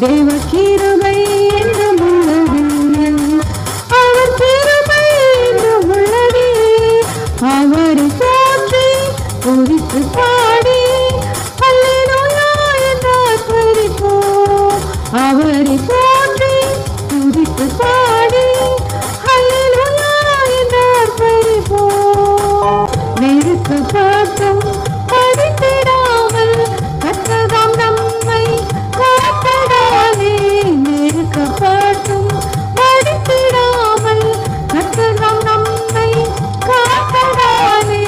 தேவ கிருபை என்றும் உள்ளது, அவர் கிருபை என்றும் உள்ளது. அவரை போற்றி துதித்து பாடி அல்லேலூயா என்று ஆர்ப்பரிப்போம். அவரை போற்றி துதித்து பாடி அல்லேலூயா என்று ஆர்ப்பரிப்போம். நெருக்கப்பட்டும் படித்திடாமல் கர்த்தர்தாம் நம்மை காத்ததாலே. நெருக்கப்பட்டும் படித்திடாமல் கர்த்தர்தாம் நம்மை காத்ததாலே.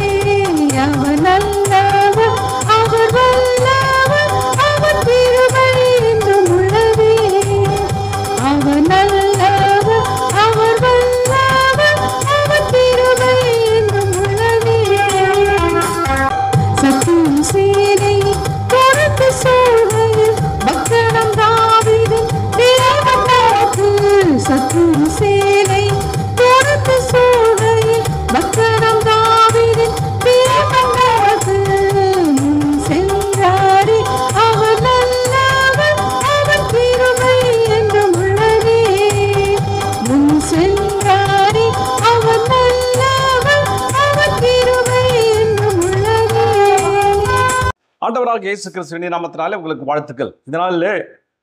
அவர் நல்லவர், அவர் வல்லவர், அவர் கிருபை என்றும் உள்ளதே. அவர் நல்லவர், அவர் வல்லவர், அவர் கிருபை என்றும் உள்ளதே. சத்துரு சேனை துரத்து சூழ்கையில் பக்தனம் தாவீதின் தேவன் நமக்கு. சத்துரு சேனை துரத்து சூழ்கையில் பக்தனம் தாவீதின் தேவன் நமக்கு. முன் சென்றாரே அவர் நல்லவர், அவர் கிருபை என்றும் உள்ளதே. முன் சென்றாரே அவர் நல்லவர், அவர் கிருபை என்றும் உள்ளதே. ஆண்டவராக இயேசு கிறிஸ்துவின் நாமத்தினாலே உங்களுக்கு வாழ்த்துக்கள். இதனாலே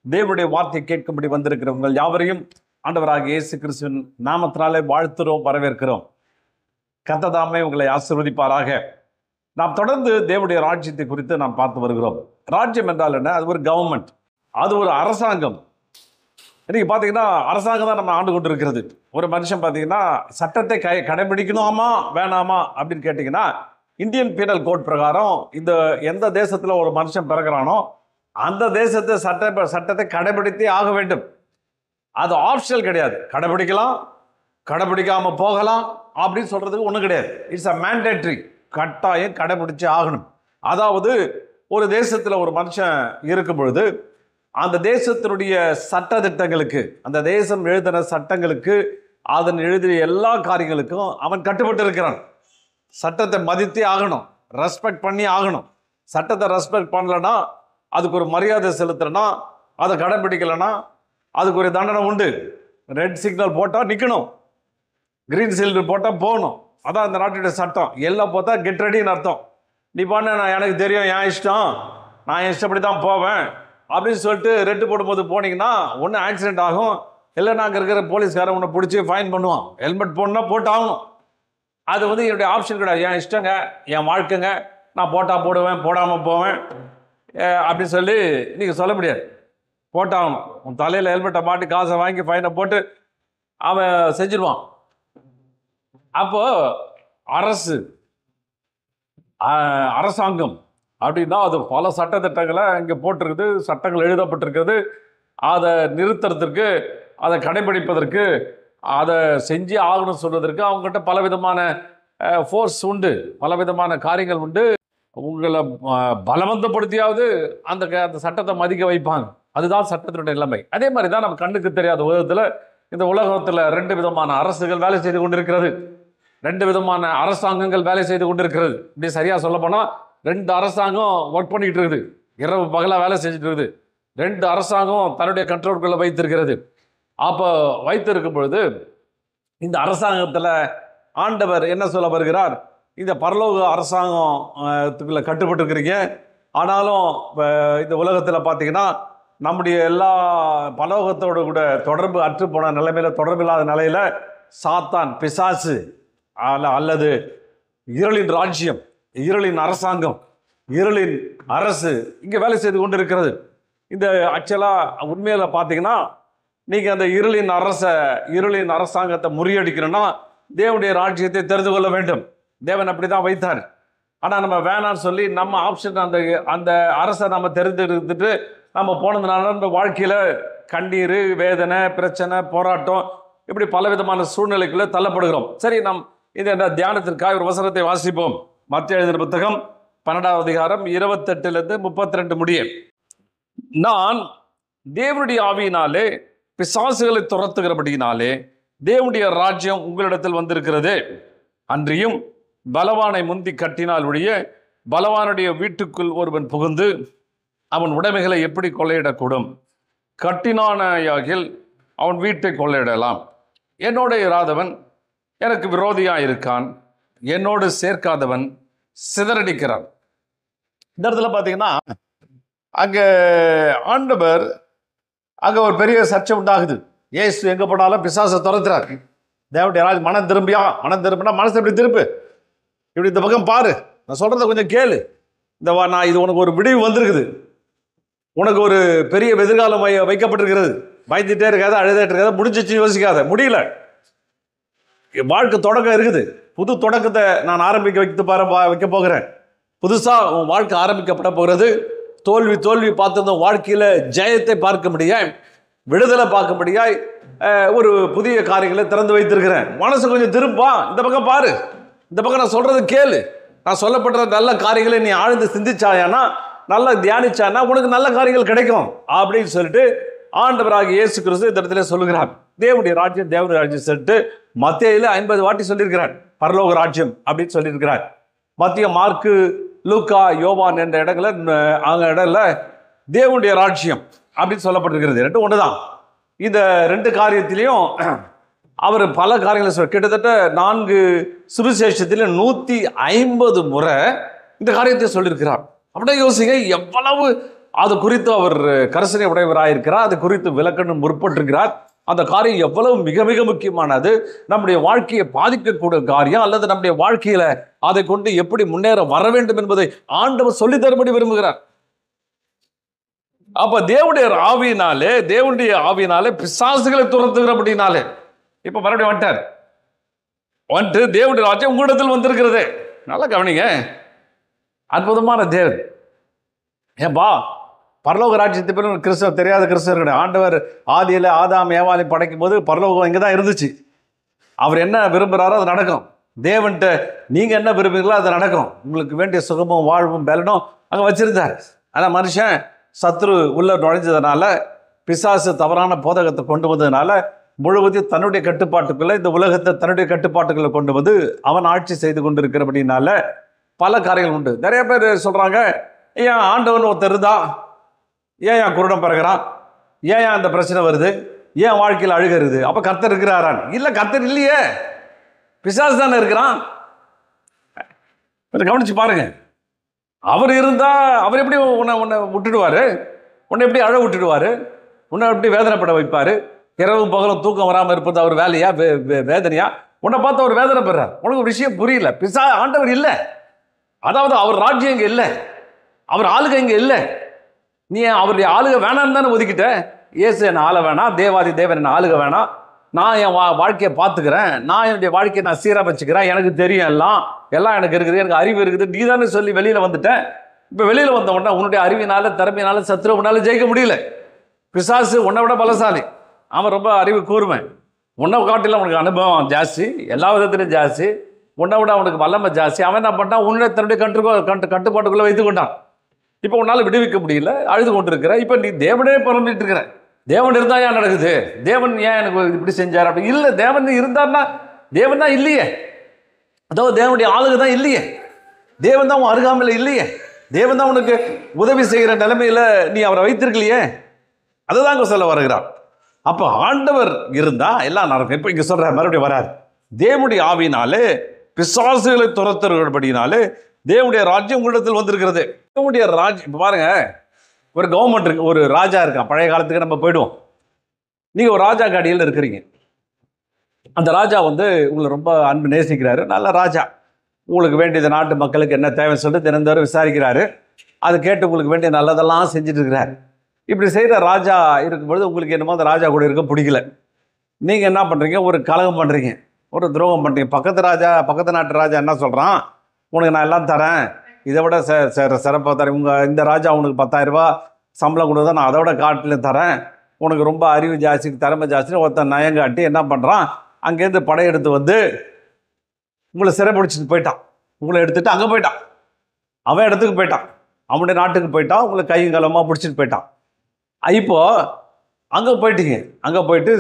தேவனுடைய வார்த்தையை கேட்கும்படி வந்திருக்கிற உங்கள் யாவரையும் ஆண்டவராக இயேசு கிறிஸ்துவின் நாமத்தினாலே வாழ்த்துறோம், வரவேற்கிறோம். கர்த்தர் உங்களை ஆசீர்வதிப்பாராக. நாம் தொடர்ந்து தேவனுடைய ராஜ்யத்தை குறித்து நாம் பார்த்து வருகிறோம். ராஜ்யம் என்றால் என்ன? அது ஒரு கவர்மெண்ட், அது ஒரு அரசாங்கம். இன்னைக்கு பார்த்தீங்கன்னா அரசாங்கம் தான் நம்ம ஆண்டு கொண்டு இருக்கிறது. ஒரு மனுஷன் பார்த்தீங்கன்னா சட்டத்தை கடைபிடிக்கணுமா வேணாமா அப்படின்னு கேட்டிங்கன்னா, இந்தியன் பீனல் கோட் பிரகாரம் இந்த எந்த தேசத்தில் ஒரு மனுஷன் பிறகுறானோ அந்த தேசத்தை சட்டத்தை கடைபிடித்தே ஆக வேண்டும். அது ஆப்ஷனல் கிடையாது. கடைபிடிக்கலாம், கடைபிடிக்காமல் போகலாம் அப்படின்னு சொல்கிறதுக்கு ஒன்றும் கிடையாது. It's a mandatory. கட்டாயம் கடைபிடிச்சே ஆகணும். அதாவது ஒரு தேசத்தில் ஒரு மனுஷன் இருக்கும் பொழுது அந்த தேசத்தினுடைய சட்ட திட்டங்களுக்கு, அந்த தேசம் எழுதின சட்டங்களுக்கு, அதன் எழுதிய எல்லா காரியங்களுக்கும் அவன் கட்டுப்பட்டு இருக்கிறான். சட்டத்தை மதித்தே ஆகணும், ரெஸ்பெக்ட் பண்ணி ஆகணும். சட்டத்தை ரெஸ்பெக்ட் பண்ணலன்னா, அதுக்கு ஒரு மரியாதை செலுத்தலைன்னா, அதை கடைபிடிக்கலைன்னா அதுக்கு ஒரு தண்டனை உண்டு. ரெட் சிக்னல் போட்டால் நிற்கணும், கிரீன் சிக்னல் போட்டால் போகணும். அதான் இந்த நாட்டுடைய சட்டம். எல்லாம் பார்த்தா கெட் ரெடின்னு அர்த்தம். நீ பண்ண நான் எனக்கு தெரியும், என் இஷ்டம், நான் என் இஷ்டப்படி தான் போவேன் அப்படின்னு சொல்லிட்டு ரெட்டு போடும்போது போனீங்கன்னா ஒன்று ஆக்சிடென்ட் ஆகும், இல்லைன்னா அங்கே இருக்கிற போலீஸ்காரன் உன்னை பிடிச்சி ஃபைன் பண்ணுவான். ஹெல்மெட் போடணும்னா போட்டு ஆகணும். அது என்னுடைய ஆப்ஷன் கிடையாது. என் இஷ்டங்க, என் வாழ்க்கைங்க, நான் போட்டால் போடுவேன், போடாமல் போவேன் அப்படின்னு சொல்லி நீங்கள் சொல்ல முடியாது. போட்டாகணும். உன் தலையில் ஹெல்மெட்டை மாட்டி காசை வாங்கி ஃபைனை போட்டு அவன் செஞ்சிருவான். அப்போது அரசாங்கம் அப்படின்னா அது பல சட்டத்திட்டங்களை இங்கே போட்டிருக்குது, சட்டங்கள் எழுதப்பட்டிருக்கிறது. அதை நிறுத்துறதுக்கு, அதை கடைபிடிப்பதற்கு, அதை செஞ்சு ஆகணும் சொல்வதற்கு அவங்ககிட்ட பலவிதமான ஃபோர்ஸ் உண்டு, பலவிதமான காரியங்கள் உண்டு. உங்களை பலவந்தப்படுத்தியாவது அந்த சட்டத்தை மதிக்க வைப்பாங்க. அதுதான் சட்டத்தினுடைய நிலைமை. அதே மாதிரி தான் நம்ம கண்ணுக்கு தெரியாத உலகத்தில், இந்த உலகத்தில் 2 விதமான அரசுகள் வேலை செய்து கொண்டிருக்கிறது, 2 விதமான அரசாங்கங்கள் வேலை செய்து கொண்டிருக்கிறது. இப்படி சரியாக சொல்ல போனால் 2 அரசாங்கம் ஒர்க் பண்ணிக்கிட்டு இருக்குது, இரவு பகலாக வேலை செஞ்சுட்டு இருக்குது. 2 அரசாங்கம் தன்னுடைய கண்ட்ரோலுக்குள்ளே வைத்திருக்கிறது. அப்போ வைத்திருக்கும் பொழுது இந்த அரசாங்கத்தில் ஆண்டவர் என்ன சொல்ல வருகிறார்? இந்த பரலோக அரசாங்கத்துக்குள்ளே கட்டுப்பட்டுருக்கிறீங்க, ஆனாலும் இந்த உலகத்தில் பார்த்தீங்கன்னா நம்முடைய எல்லா பரலோகத்தோடு கூட தொடர்பு அற்று போன நிலைமையில், தொடர்பில்லாத நிலையில் சாத்தான், பிசாசு அல்லது இருளின் ராஜ்யம், இருளின் அரசாங்கம், இருளின் அரசு இங்கே வேலை செய்து கொண்டு இருக்கிறது. இந்த ஆக்சுவலாக உண்மையில் பார்த்தீங்கன்னா நீங்கள் அந்த இருளின் அரசாங்கத்தை முறியடிக்கணும்னா தேவனுடைய ராஜ்யத்தை தெரிந்து கொள்ள வேண்டும். தேவன் அப்படி தான் வைத்தார். ஆனால் நம்ம வேணான்னு சொல்லி நம்ம ஆப்ஷன் அந்த அரசை நம்ம தெரிஞ்சுட்டு நம்ம போனதுனால நம்ம வாழ்க்கையில் கண்ணீர், வேதனை, பிரச்சனை, போராட்டம், இப்படி பலவிதமான சூழ்நிலைக்குள்ளே தள்ளப்படுகிறோம். சரி, நம் இந்த தியானத்திற்காக ஒரு வசனத்தை வாசிப்போம். மத்தேயு எழுதின புத்தகம் 12ஆம் அதிகாரம் 28 32 முடிய. நான் தேவனுடைய ஆவியினாலே பிசாசுகளை துரத்துகிறபடியினாலே தேவனுடைய ராஜ்யம் உங்களிடத்தில் வந்திருக்கிறது. அன்றியும் பலவானை முந்தி கட்டினால் ஒழிய பலவானுடைய வீட்டுக்குள் ஒருவன் புகுந்து அவன் உடைமைகளை எப்படி கொள்ளையிடக்கூடும்? கட்டினானாயாகில் அவன் வீட்டை கொள்ளையிடலாம். என்னோட இராதவன் எனக்கு விரோதியாக இருக்கான், என்னோடு சேர்க்காதவன் சிதறடிக்கிறான். இந்த இடத்துல பார்த்தீங்கன்னா அங்கே ஆண்டவர் அங்கே ஒரு பெரிய சர்ச்சை உண்டாகுது. ஏசு எங்கே போனாலும் பிசாசை துரத்துறாரு. தேவனுடைய ராஜ் மனம் திரும்பினா மனசு எப்படி திருப்பு, இப்படி இந்த பக்கம் பாரு, நான் சொல்கிறத கொஞ்சம் கேளு, நான் இது உனக்கு ஒரு விடிவு வந்திருக்குது, உனக்கு ஒரு பெரிய எதிர்காலம் வைக்கப்பட்டிருக்கிறது, பயந்துட்டே இருக்காத, அழுதுட்டே இருக்காத, முடிஞ்சிச்சு யோசிக்காத, முடியல, வாழ்க்கை தொடக்கம் இருக்குது, புது தொடக்கத்தை நான் வைக்க போகிறேன், புதுசாக உன் வாழ்க்கை ஆரம்பிக்கப்பட போகிறது. தோல்வி பார்த்திருந்த வாழ்க்கையில் ஜெயத்தை பார்க்க முடியாய், விடுதலை பார்க்க முடியாய், ஒரு புதிய காரியங்களை திறந்து வைத்திருக்கிறேன். மனசு கொஞ்சம் திருப்பா, இந்த பக்கம் பாரு, இந்த பக்கம் நான் சொல்றது கேளு, நான் சொல்லப்படுற நல்ல காரியங்களை நீ ஆழ்ந்து சிந்திச்சாயானா, நல்லா தியானிச்சானா உனக்கு நல்ல காரியங்கள் கிடைக்கும் அப்படின்னு சொல்லிட்டு ஆண்டவராகிய இயேசு கிறிஸ்து இந்த இடத்துல சொல்லுகிறார். தேவனுடைய ராஜ்யம் சொல்லிட்டு மத்தேயுல 50 வாட்டி சொல்லியிருக்கிறார். பரலோக ராஜ்யம் அப்படின்னு சொல்லியிருக்கிறார். மத்திய, மார்க்கு, லூக்கா, யோவான் என்ற இடங்கள்ல தேவனுடைய ராஜ்யம் அப்படின்னு சொல்லப்பட்டிருக்கிறது. ரெண்டு ஒண்ணுதான். இந்த ரெண்டு காரியத்திலையும் அவர் பல காரியங்களை கிட்டத்தட்ட 4 சுவிசேஷத்தில் 150 முறை இந்த காரியத்தை சொல்லியிருக்கிறார். அப்படியே யோசிங்க, எவ்வளவு அது குறித்து அவர் கரிசனை உடையவராயிருக்கிறார், அது குறித்து விளக்கணும் முற்பட்டிருக்கிறார். அந்த காரியம் எவ்வளவு மிக மிக முக்கியமானது, நம்முடைய வாழ்க்கையை பாதிக்கக்கூடிய காரியம், அல்லது நம்முடைய வாழ்க்கையில அதை கொண்டு எப்படி முன்னேற வர வேண்டும் என்பதை ஆண்டவர் சொல்லி தரும்படி விரும்புகிறார். அப்ப தேவனுடைய ஆவியினாலே பிசாசுகளை துரத்துகிறபடினாலே இப்ப மறுபடியும் வந்துட்டு தேவனுடைய ராஜ்யம் உங்களிடத்தில் வந்திருக்கிறது. நல்லா கவனிங்க, அற்புதமான தேவன். ஏன்பா பரலோக ராஜ்யத்தை பற்றி கிறிஸ்தவர் தெரியாத கிறிஸ்தவர் கிடையாது. ஆண்டவர் ஆதியில் ஆதாம் ஏவாளை படைக்கும் போது பரலோகம் இங்கே தான் இருந்துச்சு. அவர் என்ன விரும்புகிறாரோ அது நடக்கும். தேவன்கிட்ட நீங்கள் என்ன விரும்புகிறீங்களோ அது நடக்கும். உங்களுக்கு வேண்டிய சுகமும் வாழ்வும் பலனும் அங்கே வச்சிருந்தார். ஆனால் மனுஷன் சத்ரு உள்ள நுழைஞ்சதுனால, பிசாசு தவறான போதகத்தை கொண்டு வந்ததுனால, முழுவதையும் தன்னுடைய கட்டுப்பாட்டுக்குள்ள, இந்த உலகத்தை தன்னுடைய கட்டுப்பாட்டுக்குள்ள கொண்டு வந்து அவன் ஆட்சி செய்து கொண்டு இருக்கிறபடினால பல காரியங்கள் உண்டு. நிறைய பேர் சொல்றாங்க, ஏன் ஆண்டவன் ஒருத்தர் இருந்தா ஏன் குருடம் பிறகுறான், ஏன் அந்த பிரச்சனை வருது, ஏன் வாழ்க்கையில் அழுகிறது, அப்ப கர்த்தர் இருக்கிறாரான்? இல்ல, கர்த்தர் இல்லையே, பிசாசு தானே இருக்கிறான். கவனிச்சு பாருங்க. அவர் இருந்தா அவர் எப்படி உன்னை விட்டுடுவாரு, உன்னை எப்படி அழ விட்டுடுவாரு, உன்னை எப்படி வேதனைப்பட வைப்பாரு? இரவும் பகலும் தூக்கம் வராமல் இருப்பது அவர் வேலையா வேதனையா? உன்னை பார்த்து அவர் வேதனைப்படுறார். உனக்கு ஒரு விஷயம் புரியல. ஆண்டவர் இல்லை, அதாவது அவர் ராஜ்யம் இங்கே இல்லை, அவர் ஆளுகை இங்கே இல்லை. நீ அவருடைய ஆளுகை வேணான்னு தானே ஒதுக்கிட்ட. இயேசு என்ன ஆள வேணாம், தேவாதி தேவன் என்ன ஆளுகை வேணாம், நான் என் வாழ்க்கையை பார்த்துக்கிறேன், நான் என்னுடைய வாழ்க்கையை நான் சீராக வச்சுக்கிறேன், எனக்கு தெரியும், எல்லாம் எனக்கு இருக்குது, எனக்கு அறிவு இருக்குது, நீ தானே சொல்லி வெளியில் வந்துட்டேன். இப்போ வெளியில் வந்த உடனே உன்னுடைய அறிவினால திறமையினால சத்துருவனால ஜெயிக்க முடியல. பிசாசு உன்னை விட பலசாலி, அவன் ரொம்ப அறிவு கூர்மை, உன்னை காட்டில அவனுக்கு அனுபவம் ஜாஸ்தி, எல்லா விதத்திலும் ஜாஸ்தி, உன்னை விட அவனுக்கு வல்லமை ஜாஸ்தி. அவன் என்ன பண்ணான், உன்னை தன்னுடைய கட்டுப்பாட்டுக்குள்ளே வைத்து கொண்டான். இப்போ உன்னால் விடுவிக்க முடியல, அழுது கொண்டிருக்கிற. இப்போ நீ தேவனே பிறந்துட்டு இருக்கிற. தேவன் இருந்தால் ஏன் நடக்குது, தேவன் ஏன் எனக்கு இப்படி செஞ்சார் அப்படி இல்லை. தேவன் இருந்தார்னா தேவன் தான் இல்லையே, அதாவது தேவனுடைய ஆளுகை தான் இல்லையே, தேவன் தான் உன் அருகாமையில் இல்லையே, தேவன் தான் உனக்கு உதவி செய்கிற நிலைமையில நீ அவரை வைத்திருக்கலையே. அதுதான் சொல்ல வருகிறார். அப்போ ஆண்டவர் இருந்தா எல்லாம் நடக்கும். இப்போ இங்க சொல்ற மறுபடியும் வராது. தேவனுடைய ஆவியினாலே பிசாசுகளை துரத்துறபடினாலே தேவனுடைய ராஜ்யம் உங்களிடத்தில் வந்திருக்கிறது. தேவனுடைய ராஜ்யம் இப்போ பாருங்க, ஒரு கவர்மெண்ட் இருக்கு, ஒரு ராஜா இருக்கான். பழைய காலத்துக்கு நம்ம போயிடுவோம். நீங்க ஒரு ராஜா காடியில் இருக்கிறீங்க. அந்த ராஜா உங்களை ரொம்ப அன்பு நேசிக்கிறாரு, நல்ல ராஜா. உங்களுக்கு வேண்டியது நாட்டு மக்களுக்கு என்ன தேவைன்னு சொல்லிட்டு தினந்தோறும் விசாரிக்கிறாரு. அதை கேட்டு உங்களுக்கு வேண்டிய நல்லதெல்லாம் செஞ்சுட்டு இருக்கிறாரு. இப்படி செய்கிற ராஜா இருக்கும்பொழுது உங்களுக்கு என்னமோ அந்த ராஜா கூட இருக்க பிடிக்கல. நீங்கள் என்ன பண்ணுறீங்க, ஒரு கலகம் பண்ணுறீங்க, ஒரு துரோகம் பண்ணுறீங்க. பக்கத்து நாட்டு ராஜா என்ன சொல்கிறான், உனக்கு நான் எல்லாம் தரேன், இதை விட சிறப்பாக தரேன், இந்த ராஜா உனக்கு 10,000 ரூபா சம்பளம் கொடுத்தா நான் அதை விட காட்டில் தரேன், உனக்கு ரொம்ப அறிவு ஜாஸ்தி திறமை ஜாஸ்தின்னு ஒருத்தன் நயங்காட்டி என்ன பண்ணுறான், அங்கேருந்து படையெடுத்து உங்களை சிறை பிடிச்சிட்டு போயிட்டான். உங்களை எடுத்துகிட்டு அங்கே போயிட்டான், அவன் இடத்துக்கு போயிட்டான், அவனுடைய நாட்டுக்கு போயிட்டான், உங்களை கையும் கலமாக பிடிச்சிட்டு போயிட்டான். இப்போ அங்கே போயிட்டீங்க, அங்கே போயிட்டு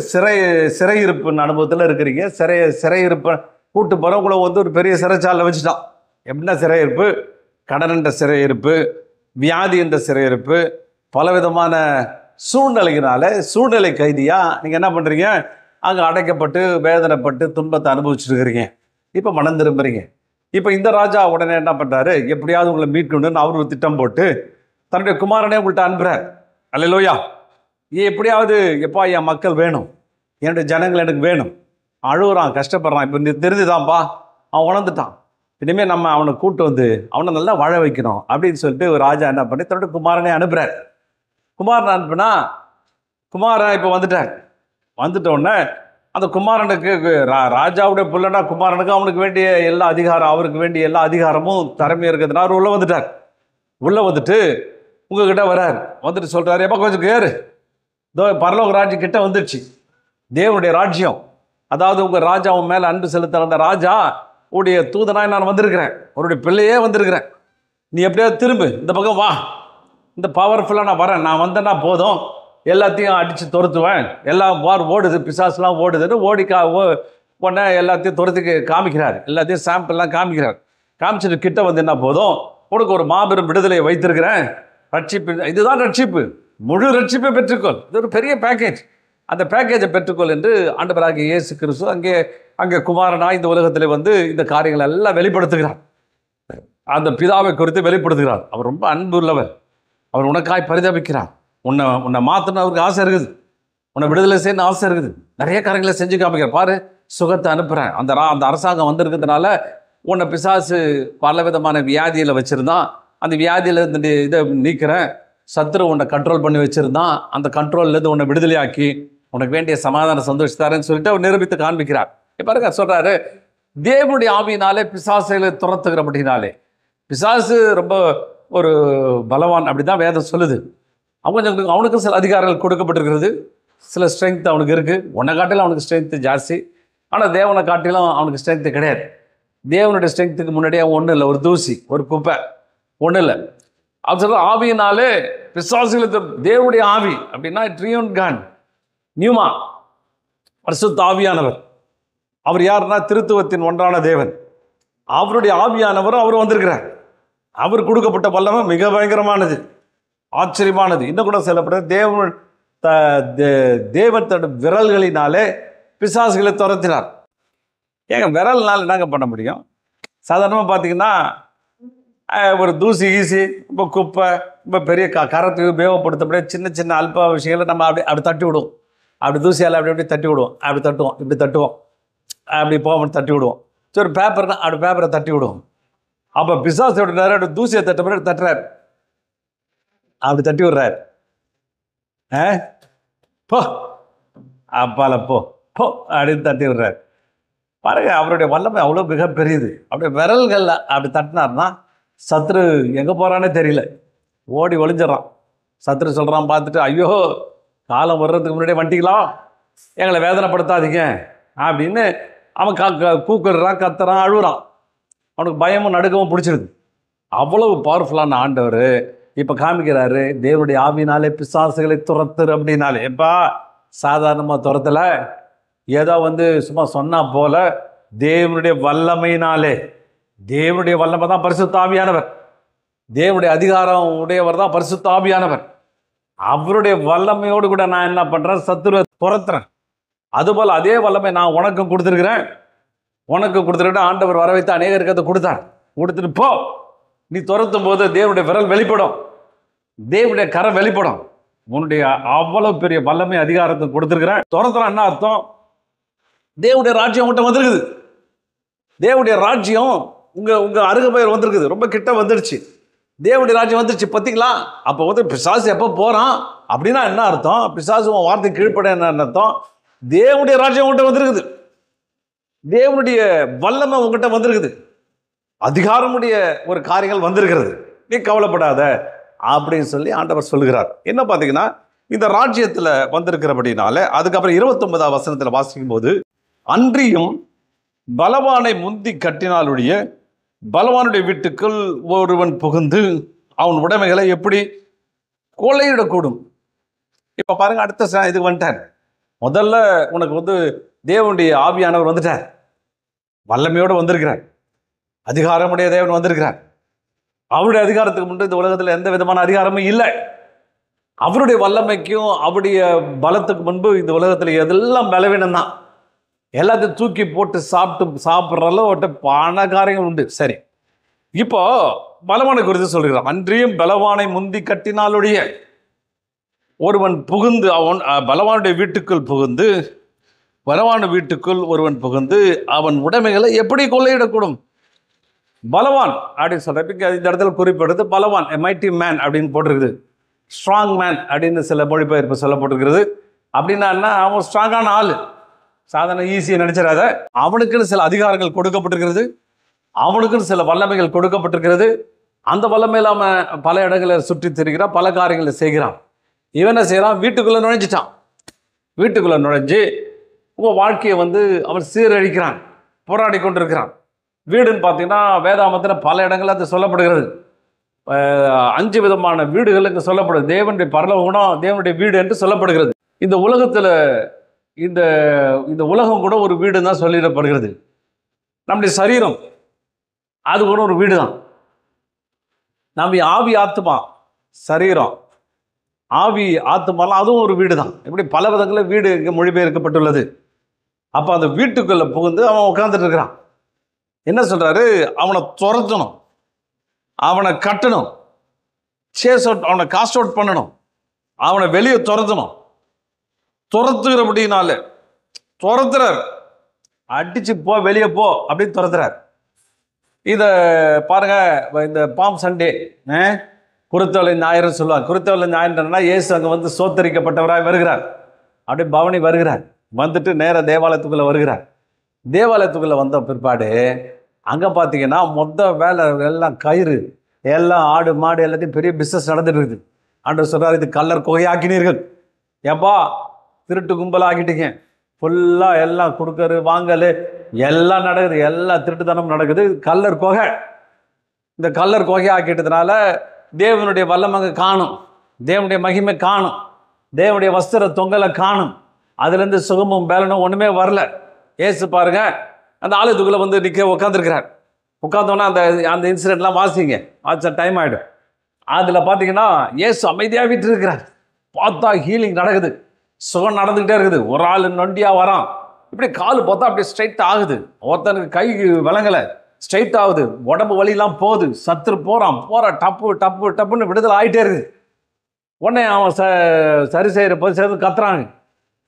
சிறையிருப்பு அனுபவத்தில் இருக்கிறீங்க. சிறையிருப்பை கூட்டு போகிற உங்களை ஒரு பெரிய சிறைச்சாலையில் வச்சுட்டான். எப்படின்னா சிறையிருப்பு, கடன் என்ற சிறையிருப்பு, வியாதி என்ற சிறையிருப்பு, பலவிதமான சூழ்நிலை கைதியா நீங்கள் என்ன பண்ணுறீங்க? அங்கே அடைக்கப்பட்டு வேதனைப்பட்டு துன்பத்தை அனுபவிச்சுட்டு இருக்கிறீங்க. இப்போ மனம் திரும்புறீங்க. இப்போ இந்த ராஜா உடனே என்ன பண்ணுறாரு? எப்படியாவது உங்களை மீட்கணும்னு அவர் ஒரு திட்டம் போட்டு தன்னுடைய குமாரனே உங்கள்கிட்ட அனுப்புகிறார். அல்லேலூயா. எப்படியாவது எப்பா என் மக்கள் வேணும், என்னுடைய ஜனங்கள் எனக்கு வேணும், அழுகுறான், கஷ்டப்படுறான், இப்போ தெரிஞ்சுதான்ப்பா, அவன் உணர்ந்துட்டான், இனிமேல் நம்ம அவனை கூட்டு வந்து அவனை நல்லா வாழ வைக்கணும் அப்படின்னு சொல்லிட்டு ஒரு ராஜா என்ன பண்ணி தன்னுடைய குமாரனே அனுப்புகிறார். குமாரனை அனுப்புனா குமாரன் இப்போ வந்துட்ட உடனே அந்த குமாரனுக்கு ராஜாவுடைய பிள்ளைனா குமாரனுக்கு அவனுக்கு வேண்டிய எல்லா அதிகாரம், அவருக்கு வேண்டிய எல்லா அதிகாரமும் திறமையாக இருக்கிறதுனால அவர் உள்ளே வந்துட்டார். உள்ளே வந்துட்டு உங்ககிட்ட வரார். வந்துட்டு சொல்கிறாரு, எப்போ கொஞ்சம் கேரு, இதோ பரலோக ராஜ்யம் கிட்ட வந்துடுச்சு, தேவனுடைய ராஜ்யம், அதாவது உங்கள் ராஜா உன் மேலே அன்பு செலுத்த அந்த ராஜா உடைய தூதனாய் நான் வந்திருக்கிறேன், அவருடைய பிள்ளையே வந்திருக்கிறேன், நீ எப்படியாவது திரும்பு, இந்த பக்கம் வா, இந்த பவர்ஃபுல்லாக நான் வரேன், நான் வந்தேன்னா போதும், எல்லாத்தையும் அடித்து துரத்துவேன், எல்லாம் ஓடுது, பிசாசுலாம் ஓடுதுன்னு உடனே எல்லாத்தையும் துரத்துக்கு காமிக்கிறார், எல்லாத்தையும் சாம்பிள்லாம் காமிக்கிறார். காமிச்சிட்டு கிட்ட வந்து என்ன போதும், உனக்கு ஒரு மாபெரும் விடுதலையை வைத்திருக்கிறேன், ரட்சிப்பு, இதுதான் ரட்சிப்பு, முழு ரட்சிப்பை பெற்றுக்கொள், இது ஒரு பெரிய பேக்கேஜ், அந்த பேக்கேஜை பெற்றுக்கொள் என்று ஆண்டவராகிய இயேசு கிறிஸ்து அங்கே குமாரனா இந்த உலகத்தில் வந்து இந்த காரியங்களை எல்லாம் வெளிப்படுத்துகிறார். அந்த பிதாவை குறித்து வெளிப்படுத்துகிறார். அவர் ரொம்ப அன்பு உள்ளவர், அவர் உனக்காய் பரிதபிக்கிறார், உன்னை மாற்றணும் அவருக்கு ஆசை இருக்குது, உன்னை விடுதலை செய்யணும் ஆசை இருக்குது, நிறைய காரியங்களை செஞ்சு காமிக்கிறார். பாரு, சுகத்தை அனுப்புகிறேன், அந்த அரசாங்கம் வந்திருக்கிறதுனால உன்னை பிசாசு பல விதமான வியாதியில் வச்சுருந்தான், அந்த வியாதியில் இதை நீக்கிறேன், சத்துரு உன்னை கண்ட்ரோல் பண்ணி வச்சுருந்தான், அந்த கண்ட்ரோல்லேருந்து உன்னை விடுதலையாக்கி உனக்கு வேண்டிய சமாதான சந்தோஷத்தாரன்னு சொல்லிட்டு அவர் நிரூபித்து காண்பிக்கிறார். பாருங்க, சொல்கிறாரு, தேவனுடைய ஆவியினாலே பிசாசுகளை துரத்துகிறபடினாலே, பிசாசு ரொம்ப ஒரு பலவான், அப்படி தான் வேதம் சொல்லுது. அவனுக்கு சில அதிகாரங்கள் கொடுக்கப்பட்டிருக்கிறது, சில ஸ்ட்ரென்த் அவனுக்கு இருக்குது, உன்னை காட்டிலும் அவனுக்கு ஸ்ட்ரென்த்து ஜாஸ்தி, ஆனால் தேவனை காட்டிலும் அவனுக்கு ஸ்ட்ரென்த்து கிடையாது. தேவனுடைய ஸ்ட்ரென்த்துக்கு முன்னாடியே ஒன்றும் இல்லை, ஒரு தூசி, ஒரு குப்பை, ஒன்றும் இல்லை. அது சொல்ல ஆவியினாலே பிசாசுகளுக்கு, தேவனுடைய ஆவி அப்படின்னா ட்ரியூன் கான் நியூமா, பரிசுத்த ஆவியானவர். அவர் யாருன்னா திருத்துவத்தின் ஒன்றான தேவன், அவருடைய ஆவியானவரும் அவர் வந்திருக்கிறார். அவர் கொடுக்கப்பட்ட வல்லமை மிக பயங்கரமானது, ஆச்சரியமானது. இன்னும் கூட சொல்லப்படுறது, தேவன் தன் விரல்களினாலே பிசாசுகளை துரத்தினார். ஏங்க விரல்னால என்னங்க பண்ண முடியும்? சாதாரணமாக பார்த்தீங்கன்னா ஒரு தூசி ஈசி, இப்போ குப்பை, இப்போ பெரிய கரத்துக்கு உபயோகப்படுத்தப்படியே சின்ன சின்ன அல்ப விஷயங்களை நம்ம அப்படி தட்டி விடுவோம், அப்படி தூசியால் அப்படி தட்டி விடுவோம், அப்படி தட்டுவோம், இப்படி தட்டுவோம், அப்படி போக தட்டி விடுவோம். சரி, பேப்பர்னா அப்படி பேப்பரை தட்டி விடுவோம். அப்போ பிசாசோட நேரம் அப்படி தூசியை தட்டுறாரு, அப்படி தட்டி விடுறாரு, போ அப்பால போ அப்படின்னு தட்டி விடுறாரு. பாருங்க, அவருடைய வல்லமை அவ்வளோ மிகப்பெரியது. அப்படியே விரல்கள் அப்படி தட்டினார்னா சத்ரு எங்கே போகிறானே தெரியல, ஓடி ஒளிஞ்சிடறான். சத்ரு சொல்கிறான் பார்த்துட்டு, ஐயோ காலம் வர்றதுக்கு முன்னாடியே வந்துட்டீங்களா, எங்களை வேதனைப்படுத்தாதீங்க அப்படின்னு அவன் கூக்குறான், கத்துறான், அழுகுறான். அவனுக்கு பயமும் நடுக்கமும் பிடிச்சிருது. அவ்வளவு பவர்ஃபுல்லான ஆண்டவர் இப்போ காமிக்கிறாரு, தேவனுடைய ஆவினாலே பிசாசுகளை துரத்துரு அப்படின்னாலே. எப்பா சாதாரணமாக துரத்தலை, ஏதோ சும்மா சொன்னா போல, தேவனுடைய வல்லமையினாலே, தேவனுடைய வல்லமை தான் பரிசுத்த ஆவியானவர், தேவனுடைய அதிகாரம் உடையவர் தான் பரிசுத்த ஆவியானவர். அவருடைய வல்லமையோடு கூட நான் என்ன பண்ணுறேன், சத்துருவை துரத்துறேன். அதுபோல் அதே வல்லமை நான் உனக்கும் கொடுத்துருக்கிறேன். ஆண்டவர் வர வைத்து அநேகருக்கு அதை கொடுத்துட்டு போ, நீ துரத்தும் போது தேவனுடைய விரல் வெளிப்படும், தேவனுடைய கரம் வெளிப்படும், உன்னுடைய அவ்வளவு பெரிய வல்லமை அதிகாரத்தை கொடுத்துருக்கிறேன். துரத்துறான் என்ன அர்த்தம்? தேவனுடைய ராஜ்யம் உங்கள்கிட்ட வந்திருக்குது, தேவனுடைய ராஜ்யம் உங்க அருகமையில் வந்திருக்குது, ரொம்ப கிட்ட வந்துடுச்சு, தேவனுடைய ராஜ்யம் வந்துடுச்சு. பார்த்தீங்களா? அப்போ பிசாசு எப்போ போகிறான் அப்படின்னா என்ன அர்த்தம்? பிசாசு வார்த்தை கீழ்ப்பட என்ன அர்த்தம்? தேவனுடைய ராஜ்யம் உங்கள்கிட்ட வந்திருக்குது, தேவனுடைய வல்லமை உங்கள்கிட்ட வந்திருக்குது, அதிகாரமுடைய ஒரு காரியங்கள் வந்திருக்கிறது, நீ கவலைப்படாத அப்படின்னு சொல்லி ஆண்டவர் சொல்லுகிறார். என்ன பார்த்தீங்கன்னா, இந்த ராஜ்யத்தில் வந்திருக்கிறபடினால அதுக்கப்புறம் 29ஆம் வசனத்தில் வாசிக்கும் போது, அன்றியும் பலவானை முந்தி கட்டினாலுடைய பலவானுடைய வீட்டுக்குள் ஒருவன் புகுந்து அவன் உடைமைகளை எப்படி கொள்ளையிடக்கூடும். இப்போ பாருங்க, அடுத்த இதுக்கு வந்துட்டார். முதல்ல உனக்கு தேவனுடைய ஆவியானவர் வந்துட்டார், வல்லமையோடு வந்திருக்கிறார், அதிகாரமுடைய தேவன் வந்திருக்கிறார். அவருடைய அதிகாரத்துக்கு முன்பு இந்த உலகத்தில் எந்த விதமான அதிகாரமும் இல்லை. அவருடைய வல்லமைக்கும் அவருடைய பலத்துக்கு முன்பு இந்த உலகத்தில் எதெல்லாம் பலவீனம் தான். எல்லாத்தையும் தூக்கி போட்டு சாப்பிட்ற அளவு பண காரியங்கள் உண்டு. சரி, இப்போ பலவானை குறித்து சொல்கிறான். அன்றியும் பலவானை முந்தி கட்டினாலுடைய ஒருவன் புகுந்து அவன் பலவானுடைய வீட்டுக்குள் புகுந்து பலவான வீட்டுக்குள் ஒருவன் புகுந்து அவன் உடைமைகளை எப்படி கொள்ளையிடக்கூடும்? பலவான் அப்படின்னு சொல்றப்ப இந்த இடத்துல குறிப்பிடுறது பலவான், மைட்டி மேன் அப்படின்னு போட்டிருக்குது. ஸ்ட்ராங் மேன் அப்படின்னு சில மொழிபெயர்ப்பு சொல்லப்பட்டிருக்கிறது. அப்படின்னா என்ன, அவன் ஸ்ட்ராங்கான ஆள், சாதாரண ஈஸியாக நினைச்சிடாத. அவனுக்குன்னு சில அதிகாரங்கள் கொடுக்கப்பட்டிருக்கிறது, அவனுக்குன்னு சில வல்லமைகள் கொடுக்கப்பட்டிருக்கிறது. அந்த வல்லமையில் அவன் பல இடங்களை சுற்றி திரிகிறான், பல காரியங்களை செய்கிறான். இவன் என்ன செய்கிறான், வீட்டுக்குள்ளே நுழைஞ்சிட்டான். வீட்டுக்குள்ளே நுழைஞ்சு உங்கள் வாழ்க்கையை அவன் சீரழிக்கிறான், போராடி கொண்டிருக்கிறான். வீடுன்னு பார்த்தீங்கன்னா வேதாமத்தில் பல இடங்களில் அது சொல்லப்படுகிறது. 5 விதமான வீடுகள் இங்கே சொல்லப்படுது. தேவனுடைய பரலோக குணம் தேவனுடைய வீடு என்று சொல்லப்படுகிறது. இந்த உலகத்தில் இந்த உலகம் கூட ஒரு வீடு தான் சொல்லிடப்படுகிறது. நம்முடைய சரீரம் அது கூட ஒரு வீடு தான். நம்ம ஆவி ஆத்மா சரீரம் ஆவி ஆத்மாலாம் அதுவும் ஒரு வீடு தான். இப்படி பல விதங்களில் வீடு இங்கே மொழிபெயர்க்கப்பட்டுள்ளது. அப்போ அந்த வீட்டுக்குள்ளே புகுந்து அவன் உட்காந்துட்டு இருக்கிறான். என்ன சொல்கிறாரு, அவனை துரத்தணும், அவனை கட்டணும், சேஸ் அவுட், அவனை காஸ்ட் அவுட் பண்ணணும், அவனை வெளியே துரத்தணும். துரத்துகிறபடினால துரத்துறார், அடிச்சு போ வெளியே போ அப்படின்னு துரத்துறார். இதை பாருங்க, இந்த பாம் சண்டே குருத்தவளை ஞாயிறு சொல்லுவாங்க. குருத்தவளை ஞாயிறுனா இயேசு அங்கே சோத்தரிக்கப்பட்டவராக வருகிறார். அப்படியே பவனி வருகிறார், வந்துட்டு நேராக தேவாலயத்துக்குள்ளே வருகிறார். தேவாலயத்துக்குள்ளே வந்த பிற்பாடு அங்கே பார்த்தீங்கன்னா மொத்த வேலை எல்லாம் கயிறு எல்லாம் ஆடு மாடு எல்லாத்தையும் பெரிய பிஸ்னஸ் நடந்துட்டு இருக்குது. ஆண்டவர் சொல்கிறார், இது கல்லர் குகையாக்கினீர்கள். ஏப்பா திருட்டு கும்பலாக ஆக்கிட்டீங்க, ஃபுல்லாக எல்லாம் கொடுக்கறது வாங்கல் எல்லாம் நடக்குது, எல்லா திருட்டுத்தனமும் நடக்குது. கல்லர் குகை, இந்த கல்லர் குகையை ஆக்கிட்டதுனால தேவனுடைய வல்லமங்க காணும், தேவனுடைய மகிமை காணும், தேவனுடைய வஸ்திர தொங்கலை காணும். அதுலேருந்து சுகமும் பேலனும் ஒன்றுமே வரல. ஏசு பாருங்க அந்த ஆலயத்துக்குள்ளே நிற்க உட்காந்துருக்கிறார். உட்காந்தோன்னா அந்த இன்சிடென்ட்லாம் வாசிங்க, வாட்ச டைம் ஆகிடும். அதில் பார்த்தீங்கன்னா ஏசு அமைதியாக விட்டு இருக்கிறார். பார்த்தா ஹீலிங் நடக்குது, சுகம் நடந்துக்கிட்டே இருக்குது. ஒரு ஆள் நொண்டியாக வரான், இப்படி கால் பார்த்தா அப்படியே ஸ்ட்ரைட் ஆகுது. ஒருத்தனுக்கு கை விளங்கலை, ஸ்ட்ரைட் ஆகுது, உடம்பு வலியெல்லாம் போகுது, சத்துரு போகிறான் டப்பு டப்பு டப்புன்னு விடுதலை ஆகிட்டே இருக்குது. உடனே அவன் சரி செய்கிற போது சேர்ந்து கத்துறாங்க,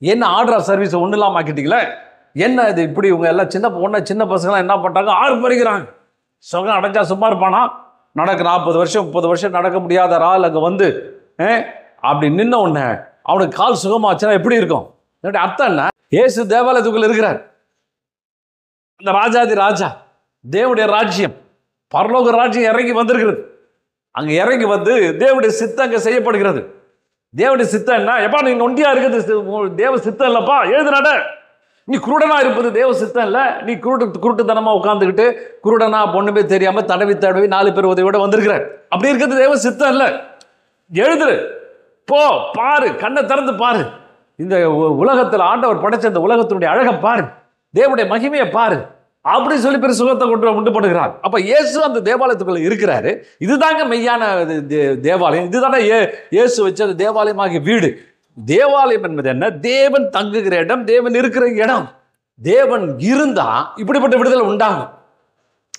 என்ன ஆர்டர் ஆஃப் சர்வீஸ் ஒன்றும் இல்லாமல் ஆக்கிட்டீங்களே, என்ன இது இப்படி? இவங்க எல்லாம் சின்ன பசங்களாம் என்ன பண்ணுறாங்க, ஆர்ப்பரிக்கிறாங்க. சுகம் அடைஞ்சா சும்மா இருப்பானா? நடக்க 40 வருஷம் 30 வருஷம் நடக்க முடியாத ஆள் அங்கே அப்படி நின்ன உடனே அவனுக்கு கால் சுகமாச்சுன்னா எப்படி இருக்கும்? என்னுடைய அர்த்தம் என்ன, ஏசு தேவாலயத்துக்குள்ள இருக்கிறார். அந்த ராஜாதி ராஜா, தேவனுடைய ராஜ்யம், பரலோக ராஜ்யம் இறங்கி வந்திருக்கிறது. அங்கே இறங்கி தேவனுடைய சித்தம் அங்கே செய்யப்படுகிறது. தேவனுடைய சித்தம் என்ன? எப்பா நீ நொண்டியா இருக்குது, தேவ சித்தம் இல்லப்பா, எழுதுனாட நீ குருடனா இருப்பது தேவ சித்தம் இல்லை. நீ குருட்டுத்தனமா உட்காந்துக்கிட்டு குருடனா பொண்ணுமே தெரியாம தடவி 4 பேர் உதவியோட வந்திருக்கிற, அப்படி இருக்கிறது தேவ சித்தம் இல்லை. எழுதுரு, போ, பாரு, கண்ணை திறந்து பாரு, இந்த உலகத்தில் ஆண்டவர் படைச்ச இந்த உலகத்தினுடைய அழகை பாரு, தேவனுடைய மகிமையை பாரு, அப்படி சொல்லி பெரிய சுகத்தை உண்டு பண்ணுகிறார். அப்ப இயேசு அந்த தேவாலயத்துக்குள்ள இருக்கிறாரு. இதுதாங்க மெய்யான தேவாலயம், இதுதானே இயேசு வச்ச தேவாலயமாகிய வீடு. தேவாலயம் என்பது என்ன? தேவன் தங்குகிற இடம், தேவன் இருக்கிற இடம். தேவன் இருந்தா இப்படிப்பட்ட விடுதலை உண்டாகும்,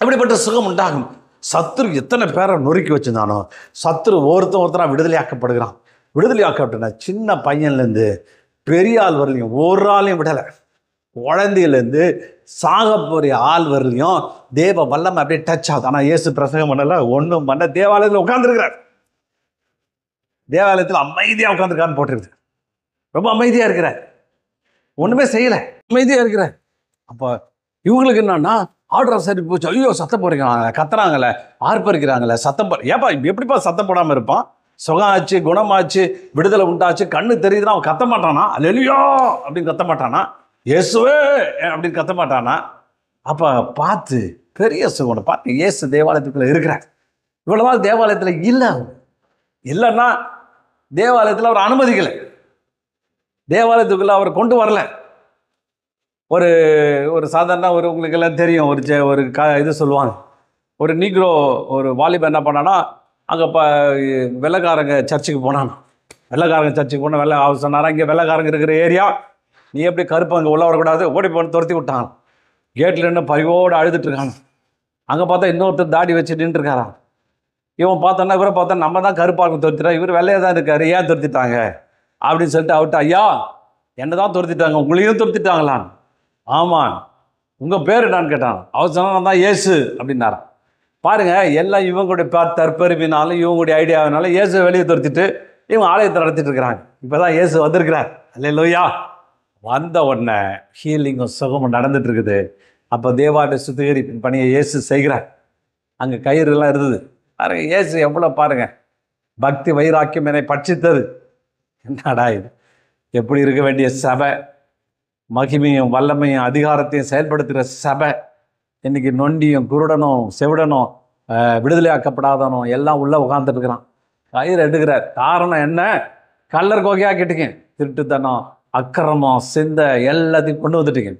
இப்படிப்பட்ட சுகம் உண்டாகும். சத்துரு எத்தனை பேரை நொறுக்கி வச்சிருந்தானோ, சத்துரு ஒருத்தனா விடுதலையாக்கப்படுகிறான். விடுதலையாக்கப்பட்டன சின்ன பையன்லேருந்து பெரிய ஆள் வரலையும் ஒரு ஆளையும் விடலை. குழந்தையிலேருந்து சாக போகிற ஆள் வரலையும் தேவ வல்லமை அப்படியே டச் ஆகுது. ஆனால் இயேசு பிரசங்கம் பண்ணல, ஒன்றும் பண்ண, தேவாலயத்தில் உட்காந்துருக்கிறார். தேவாலயத்தில் அமைதியாக உட்காந்துருக்கான்னு போட்டிருக்குது. ரொம்ப அமைதியாக இருக்கிறார், ஒன்றுமே செய்யலை, அமைதியாக இருக்கிறார். அப்போ இவங்களுக்கு என்னன்னா ஆர்டர் சரி போச்சு, ஐயோ சத்தம் போடுறாங்க, கத்துறாங்கல்ல, ஆர்ப்பரிக்கிறாங்கல்ல, சத்தம் ஏப்பா எப்படிப்பா சத்தம் போடாமல் இருப்பான்? சுகம் ஆச்சு, குணமாச்சு, விடுதலை உண்டாச்சு, கண்ணு தெரியுதுன்னா அவன் கத்த மாட்டானா? அல்லேலூயா அப்படின்னு கத்த மாட்டானா? இயேசுவே அப்படின்னு கத்த மாட்டானா? அப்போ பார்த்து பெரிய சுகம் பார்த்து இயேசு தேவாலயத்துக்குள்ள இருக்கிறார். இவ்வளவு நாள் தேவாலயத்தில் இல்லைன்னா தேவாலயத்தில் அவர் அனுமதிக்கலை, தேவாலயத்துக்குள்ள அவர் கொண்டு வரல. ஒரு சாதாரண உங்களுக்கு எல்லாம் தெரியும், ஒரு இது சொல்லுவாங்க, ஒரு நீக்ரோ ஒரு வாலிபர் என்ன பண்ணானா, அங்கே வெள்ளைக்காரங்க சர்ச்சுக்கு போனானா, வெள்ளைக்காரங்க சர்ச்சுக்கு போன வெள்ளை அவர் சொன்னாரா, இங்கே வெள்ளைக்காரங்க இருக்கிற ஏரியா, நீ எப்படி கருப்பு அங்கே உள்ள வரக்கூடாது, ஓடி போன துரத்தி விட்டாங்க. கேட்டில் என்ன பரிவோடு அழுதுட்டு இருக்காங்க. அங்கே பார்த்தா இன்னொருத்தர் தாடி வச்சு நின்றுருக்காராம். இவன் பார்த்தோன்னா இவரை பார்த்தா நம்ம தான் கருப்பாக துரத்திட்டா, இவர் வெள்ளையாக தான் இருக்காரு, ஏன் துரத்திட்டாங்க அப்படின்னு சொல்லிட்டு அவர்கிட்ட, ஐயா என்ன தான் துரத்திட்டாங்க, உங்களையும் துரத்திட்டாங்களான். ஆமாம், உங்கள் பேர் என்னான்னு கேட்டான். அவர் சொன்னால் நான் தான் இயேசு அப்படின்னாரான். பாருங்க, எல்லாம் இவங்களுடைய தற்பெருமைனாலும் இவங்களுடைய ஐடியாவினாலும் இயேசு வெளியே துரத்திட்டு இவங்க ஆலயத்தை நடத்திட்டு இருக்கிறாங்க. இப்போ தான் இயேசு வந்திருக்கிறார். அல்லேலூயா. வந்த உடனே ஹீலிங்கும் சுகமும் நடந்துட்டு இருக்குது. அப்போ தேவாலய சுத்திகரிப்பின் பணியை இயேசு செய்கிறார். அங்கே கயிறுலாம் இருந்தது. பாருங்க, இயேசு எவ்வளோ பாருங்க, பக்தி வைராக்கியம் என்னை பட்சித்தது. என்னடா இது, எப்படி இருக்க வேண்டிய சபை, மகிமையும் வல்லமையும் அதிகாரத்தையும் செயல்படுத்துகிற சபை, இன்னைக்கு நொண்டியும் குருடனும் செவிடனும் விடுதலையாக்கப்படாதனும் எல்லாம் உள்ளே உட்காந்துட்டு இருக்கிறான். கயிறு எடுக்கிறார். காரணம் என்ன? கல்லர் கோகையாக்கிட்டீங்க, திருட்டுத்தனம், அக்கிரமம், சிந்தை எல்லாத்தையும் கொண்டு வந்துட்டீங்க.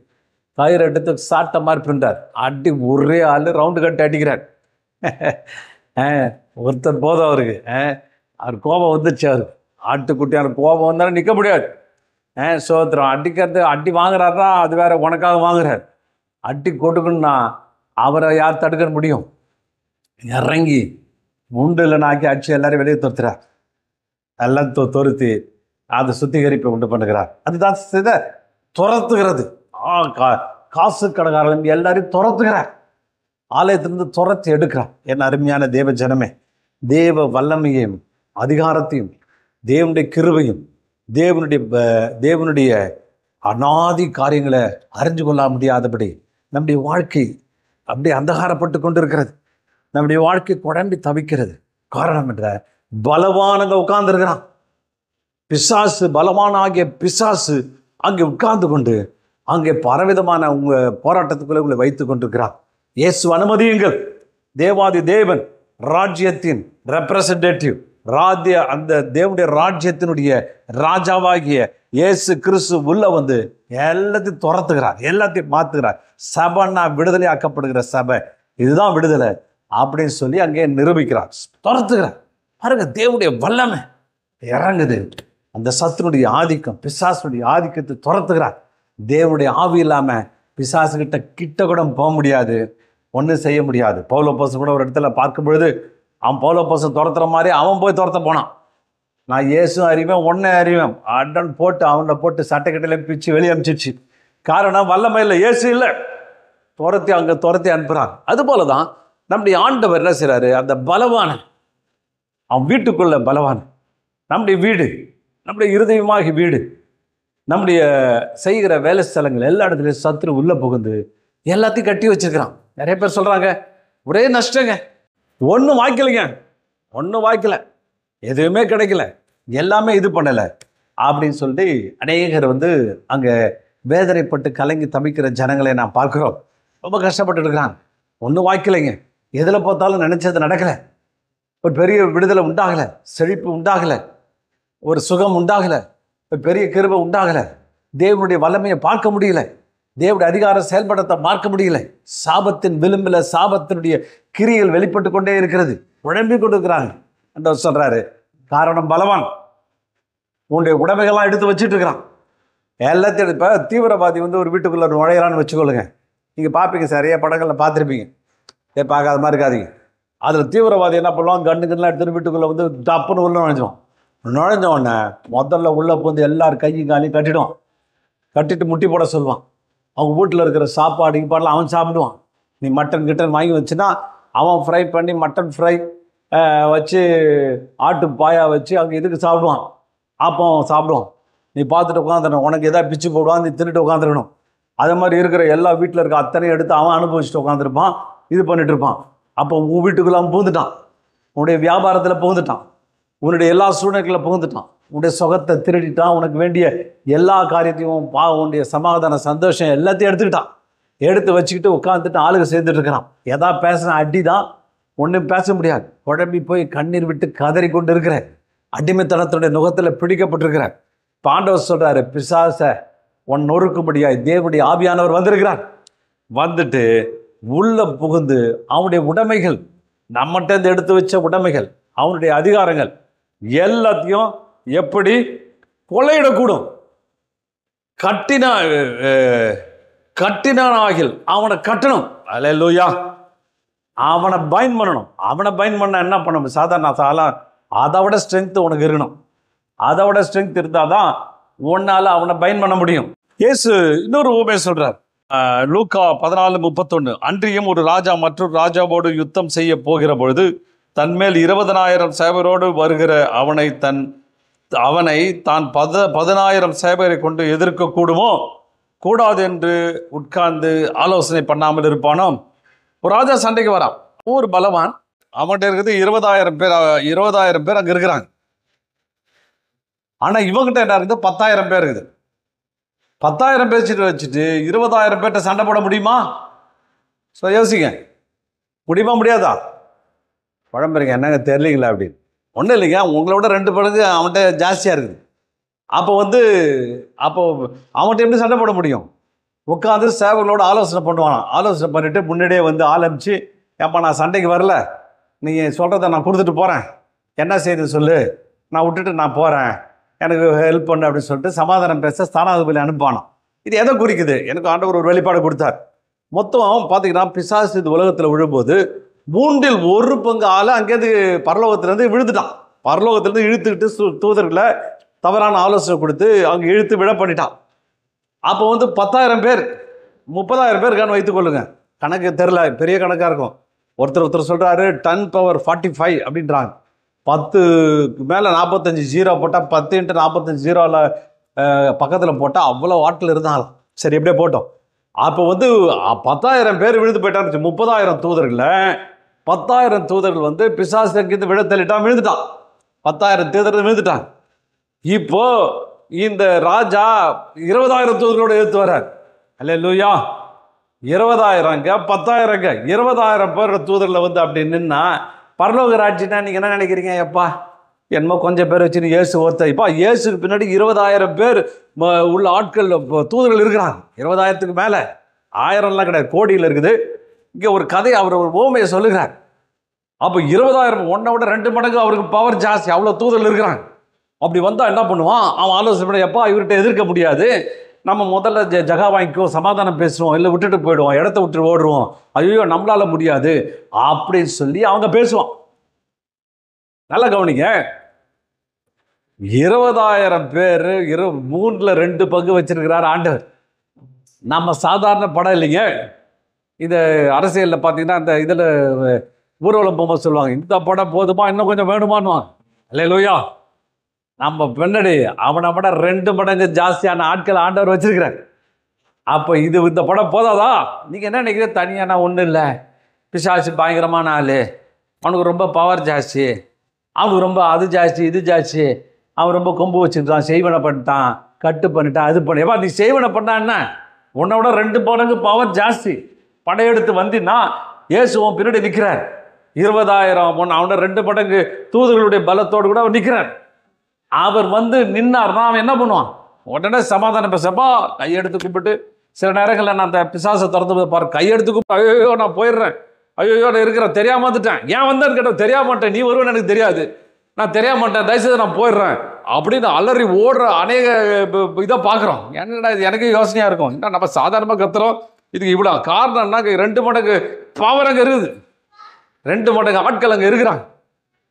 கயிறு எடுத்து சாட்டை மாதிரி பிரிண்டார். அடி ஒரே ஆள் ரவுண்டு கட்டி அடிக்கிறார். ஒருத்தர் போதும் அவருக்கு. அவர் கோபம் வந்துச்சு. அவருக்கு ஆட்டுக்குட்டியான கோபம் வந்தாலும் நிற்க முடியாது. சோத்திரம் அடிக்கிறது, அடி வாங்குறாருனா அது வேற, உனக்காக வாங்குறார். அடி கொடுக்கணும்னா அவரை யார் தடுக்க முடியும்? இறங்கி முண்டில் நாக்கி அடிச்சு எல்லாரும் வெளியே துரத்துறார். எல்லாம் துரத்தி அதை சுத்திகரிப்பை உண்டு பண்ணுகிறார். அதுதான் இதை துரத்துகிறது. காசு கடைக்காரன் எல்லாரையும் துரத்துகிறார். ஆலயத்திலிருந்து துரத்தி எடுக்கிறார். என் அருமையான தேவ ஜனமே, தேவ வல்லமையையும் அதிகாரத்தையும் தேவனுடைய கிருபையும் தேவனுடைய அநாதி காரியங்களை அறிஞ்சு கொள்ள முடியாதபடி நம்முடைய வாழ்க்கை அப்படியே அந்தகாரப்பட்டு கொண்டு இருக்கிறது. நம்முடைய வாழ்க்கை குழம்பி தவிக்கிறது. காரணம் என்ற பலவானங்க உட்கார்ந்துருக்கிறான். பிசாசு, பலவான ஆகிய பிசாசு அங்கே உட்கார்ந்து கொண்டு அங்கே பலவிதமான உங்கள் போராட்டத்துக்குள்ளே உங்களை வைத்து கொண்டிருக்கிறான். இயேசு அனுமதியுங்கள். தேவாதி தேவன் ராஜ்யத்தின் ரெப்ரசன்டேட்டிவ், அந்த தேவனுடைய ராஜ்யத்தினுடைய ராஜாவாகிய இயேசு கிறிஸ்து உள்ள வந்து எல்லாத்தையும் துரத்துகிறார், எல்லாத்தையும் மாற்றுகிறார். சபைன்னா விடுதலை ஆக்கப்படுகிற சபை, இதுதான் விடுதலை அப்படின்னு சொல்லி அங்கே நிரூபிக்கிறார், துரத்துகிறார். பாருங்க, தேவனுடைய வல்லமை இறங்குது. அந்த சத்துனுடைய ஆதிக்கம், பிசாசுடைய ஆதிக்கத்தை துரத்துகிறார். தேவனுடைய ஆவி இல்லாமல் பிசாசுகிட்ட கிட்ட கூட போக முடியாது, ஒன்றும் செய்ய முடியாது. பவுலப்போசன் கூட ஒரு இடத்துல பார்க்கும் பொழுது அவன் பவுலப்போசன் துரத்துற மாதிரி அவன் போய் துரத்த போனான். நான் இயேசும் அறிவேன், ஒன்னே அறிவேன் அடன் போட்டு அவனை போட்டு சட்டைக்கட்டையில பிச்சு வெளியே அனுப்பிச்சிச்சு. காரணம் வல்லமை இல்லை, இயேசு இல்லை. துரத்தி அனுப்புகிறான். அதுபோல தான் நம்முடைய ஆண்டவர் என்ன செய்கிறாரு, அந்த பலவான அவன் வீட்டுக்குள்ள பலவான நம்முடைய வீடு, நம்முடைய இருதயமாகி வீடு, நம்முடைய செய்கிற வேலை ஸ்தலங்கள் எல்லா இடத்துலையும் சத்துரு உள்ளே புகுந்து எல்லாத்தையும் கட்டி வச்சிருக்கிறான். நிறைய பேர் சொல்கிறாங்க, ஒரே நஷ்டங்க, ஒன்றும் வாய்க்கலை, எதுவுமே கிடைக்கல, எல்லாமே இது பண்ணலை அப்படின்னு சொல்லி அநேகர் அங்கே வேதனைப்பட்டு கலங்கி தவிக்கிற ஜனங்களை நான் பார்க்குறோம். ரொம்ப கஷ்டப்பட்டு இருக்கிறான். ஒன்றும் வாய்க்கலைங்க, எதில் பார்த்தாலும் நினச்சது நடக்கலை, ஒரு பெரிய விடுதலை உண்டாகலை, செழிப்பு உண்டாகலை, ஒரு சுகம் உண்டாகலை, ஒரு பெரிய கிருபை உண்டாகலை, தேவனுடைய வல்லமையை பார்க்க முடியல, தேவனுடைய அதிகாரம் செயல்படத்தை பார்க்க முடியல. சாபத்தின் விளிம்பில் சாபத்தினுடைய கிரியைகள் வெளிப்பட்டு கொண்டே இருக்கிறது, உழம்பி கொண்டு இருக்கிறாங்க என்று சொல்கிறாரு. காரணம் பலவான் உன்னுடைய உடைமைகள்லாம் எடுத்து வச்சுட்டு இருக்கிறான். எல்லாத்தையும் இப்போ தீவிரவாதி ஒரு வீட்டுக்குள்ளே நுழையிறான்னு வச்சுக்கொள்ளுங்க. நீங்கள் பார்ப்பீங்க, நிறைய படங்களில் பார்த்துருப்பீங்க, பார்க்காத மாதிரி இருக்காதீங்க. அதில் தீவிரவாதி என்ன பண்ணுவான், கண்ணுக்கெல்லாம் எடுத்துகிட்டு வீட்டுக்குள்ளே தப்புன்னு உள்ள நுழைஞ்ச உடனே முதல்ல உள்ளே போந்து எல்லாரும் கையும் காலையும் கட்டிடுவான். கட்டிட்டு முட்டி போட சொல்லுவான். அவங்க வீட்டில் இருக்கிற சாப்பாடு பாடலாம் அவன் சாப்பிடுவான். நீ மட்டன் வாங்கி வச்சுன்னா அவன் ஃப்ரை பண்ணி மட்டன் ஃப்ரை வச்சு ஆட்டு பாயா வச்சு அவங்க இதுக்கு சாப்பிடுவான். அப்போ அவன் சாப்பிடுவான். நீ பார்த்துட்டு உட்காந்துடணும். உனக்கு எதாவது பிச்சு போடுவான், நீ தின்னுட்டு உட்காந்துருக்கணும். அதே மாதிரி இருக்கிற எல்லா வீட்டில் இருக்க அத்தனையும் எடுத்து அவன் அனுபவிச்சுட்டு உட்காந்துருப்பான், இது பண்ணிட்டு இருப்பான். அப்போ உன் வீட்டுக்குள்ள அவன் புகுந்துட்டான், உன்னுடைய வியாபாரத்தில் புகுந்துட்டான், உன்னுடைய எல்லா சூழ்நிலைகளில் புகுந்துட்டான், உன்னுடைய சுகத்தை திருடிட்டான், உனக்கு வேண்டிய எல்லா காரியத்தையும் உன்னுடைய சமாதான சந்தோஷம் எல்லாத்தையும் எடுத்து வச்சுக்கிட்டு உட்காந்துட்டு ஆளுக சேர்ந்துட்டு இருக்கிறான். எதா பேசுனா அடி தான், ஒன்றும் பேச முடியாது. குழம்பி போய் கண்ணீர் விட்டு கதறி கொண்டு இருக்கிற அடிமைத்தனத்துடைய நுகத்தில் பிடிக்கப்பட்டிருக்கிற பாண்டவர் சொல்கிறாரு, பிசாச உன் நொறுக்கும்படியாய் தேவனுடைய ஆவியானவர் வந்திருக்கிறார். வந்துட்டு உள்ள புகுந்து அவனுடைய உடைமைகள், நம்மகிட்ட எடுத்து வச்ச உடைமைகள், அவனுடைய அதிகாரங்கள் எல்லாத்தையும் எப்படி? கொள்ளையிடக்கூடும். கட்டினாகில் அவனை கட்டணும். அல்லேலூயா. அவனை பைண்ட் பண்ணணும். அவனை பைண்ட் பண்ண என்ன பண்ணணும்? சாதாரண சாலாம் அதை விட ஸ்ட்ரென்த் உனக்கு இருக்கணும். அதை விட ஸ்ட்ரென்த் இருந்தால் தான் உன்னால் அவனை பைண்ட் பண்ண முடியும். இயேசு இன்னொரு உவமை சொல்கிறார். லூக்கா 14:31. அன்றியும் ஒரு ராஜா மற்றொரு ராஜாவோடு யுத்தம் செய்ய போகிற பொழுது தன்மேல் 20,000 சேவரோடு வருகிற அவனை தான் 10,000 சேவரை கொண்டு எதிர்க்க கூடுமோ கூடாது என்று உட்கார்ந்து ஆலோசனை பண்ணாமல் இருப்பானோ? ஒரு ராஜா சண்டைக்கு வரான். ஒரு பலவான், அவன்கிட்ட இருக்குது 20,000 பேர் அங்கே இருக்கிறாங்க. ஆனால் இவங்கிட்ட என்ன இருக்குது? 10,000 பேர் இருக்குது. 10,000 பேர் வச்சுட்டு 20,000 பேர்கிட்ட சண்டை போட முடியுமா? யோசிங்க, முடியுமா முடியாதா? பழம்பெருங்க என்னங்க தெரியலீங்களா அப்படின்னு. ஒன்றும் இல்லைங்க, உங்களோட 2 மடங்கு அவன்கிட்ட ஜாஸ்தியாக இருக்குது. அப்போ அவன்கிட்ட எப்படி சண்டை போட முடியும்? உட்காந்து சேவர்களோட ஆலோசனை பண்ணுவானா. ஆலோசனை பண்ணிவிட்டு முன்னாடியே வந்து ஆரம்பித்து, ஏப்பா நான் சண்டைக்கு வரல, நீங்கள் சொல்கிறத நான் கொடுத்துட்டு போகிறேன், என்ன செய்யுது சொல்லு, நான் விட்டுட்டு நான் போகிறேன், எனக்கு ஹெல்ப் பண்ணு அப்படின்னு சொல்லிட்டு சமாதானம் பேச ஸ்தானாதிபதி அனுப்பானோம். இது எதை குறிக்குது? எனக்கு ஆண்டவர் ஒரு வெளிப்பாடு கொடுத்தார். மொத்தம் பார்த்தீங்கன்னா பிசாசு இந்த உலகத்தில் விழும்போது 1/3 ஆள் அங்கேருந்து பரலோகத்திலேருந்து விழுந்துட்டான். பரலோகத்திலேருந்து இழுத்துக்கிட்டு தூதர்களை தவறான ஆலோசனை கொடுத்து அங்கே இழுத்து விட பண்ணிட்டான். அப்போ 10,000 பேர் 30,000 பேர் இருக்கான்னு வைத்துக்கொள்ளுங்க. கணக்கு தெரில, பெரிய கணக்காக இருக்கும். ஒருத்தர் சொல்கிறாரு 10⁻45 அப்படின்றாங்க. 10க்கு மேலே 45 ஜீரோ போட்டால் 10 × 45 ஜீரோவில் பக்கத்தில் போட்டால் அவ்வளோ ஆட்கள் இருந்தாங்க. சரி, எப்படியே போட்டோம். அப்போ 10,000 பேர் விழுந்து போயிட்டான்னு 30,000 தூதர்களில் 10,000 தூதர்கள் பிசாசு அங்கிருந்து விட தள்ளிட்டான், விழுந்துட்டான். 10,000 தூதர்கள் விழுந்துட்டாங்க. இப்போ இந்த ராஜா 20,000 தூதர்களோடு எடுத்து வர்றார். அல்லேலூயா. 20,000ங்க 10,000ங்க 20,000 பேர் தூதரில் அப்படி நின்னா பரலோக ராஜ்யம்னா நீங்கள் என்ன நினைக்கிறீங்க? எப்பா என்னமோ கொஞ்சம் பேர் வச்சுன்னு இயேசு ஒருத்தர். இப்போ இயேசுக்கு பின்னாடி 20,000 பேர் உள்ள ஆட்கள் தூதர்கள் இருக்கிறாங்க. 20,000க்கு மேலே, 1000லாம் கிடையாது, கோடியில் இருக்குது. இங்கே ஒரு கதை, அவர் ஒரு ஓமையை சொல்லுகிறார். அப்போ 20,000 ஒன்றை விட 2 மடங்கு அவருக்கு பவர் ஜாஸ்தி, அவ்வளோ தூதர்கள் இருக்கிறாங்க. அப்படி வந்தால் என்ன பண்ணுவான்? அவன் ஆலோசனை பண்ண, எப்பா இவர்கிட்ட எதிர்க்க முடியாது, நம்ம முதல்ல ஜகா வாங்கிக்கோ, சமாதானம் பேசுவோம், இல்லை விட்டுட்டு போயிடுவோம், இடத்த விட்டு ஓடுவோம், ஐயோ நம்மளால முடியாது அப்படின்னு சொல்லி அவங்க பேசுவான். நல்லா கவனிங்க, 20,000 பேர் 3/2 பங்கு வச்சிருக்கிறார் ஆண்டவர். நம்ம சாதாரண படம் இல்லைங்க. இந்த அரசியலில் பார்த்தீங்கன்னா இந்த இதில் ஊர்வலம் போகும்போது சொல்லுவாங்க, இந்த படம் போதுமா, இன்னும் கொஞ்சம் வேணுமான்னுவாங்க. அல்லேலூயா. நம்ம பின்னாடி அவனை விட 2 மடங்கு ஜாஸ்தியான ஆட்கள் ஆண்டவர் வச்சிருக்கிறார். அப்போ இந்த படம் போதாதா? நீங்கள் என்ன நினைக்கிறீங்க? தனியாக நான் ஒன்றும் இல்லை, பிசாசு பயங்கரமான ஆள், அவனுக்கு ரொம்ப பவர் ஜாஸ்தி, அவனுக்கு ரொம்ப அது ஜாஸ்தி இது ஜாஸ்தி, அவன் ரொம்ப கொம்பு வச்சுருக்கான், செய்வனை பண்ணிட்டான், கட்டு பண்ணிட்டான், அது பண்ணி. எப்பா நீ செய்வனை பண்ணான்னா உன்னை விட 2 மடங்கு பவர் ஜாஸ்தி. படையெடுத்து வந்தின்னா இயேசுவும் பின்னாடி நிற்கிறார். 20,000 அவனை 2 மடங்கு தூதர்களுடைய பலத்தோடு கூட அவர் நிற்கிறார். அவர் நின்னார்னா அவன் என்ன பண்ணுவான்? உடனே சமாதானம் பேசப்பா கையெடுத்து கூப்பிட்டு, சில நேரங்களில் நான் அந்த பிசாசை திறந்து பாரு, கையெடுத்து கூப்பிட்டு, ஐயோ நான் போயிடுறேன், ஐயோ நான் இருக்கிறேன், தெரியாம வந்துட்டேன், ஏன் வந்தேன்னு கேட்டேன், தெரியாம மாட்டேன், நீ வருவேன்னு எனக்கு தெரியாது, நான் தெரியாம மாட்டேன், தயவுசெய்து நான் போயிடுறேன் அப்படின்னு அலறி ஓடுற அநேக இதை பார்க்குறோம். என்னடா இது எனக்கு யோசனையாக இருக்கும். என்ன நம்ம சாதாரணமாக கத்துறோம், இதுக்கு இவ்வளோ காரணம்னா 2 மடங்கு பவர் அங்கே இருக்குது, 2 மடங்கு ஆட்கள் அங்கே இருக்கிறாங்க.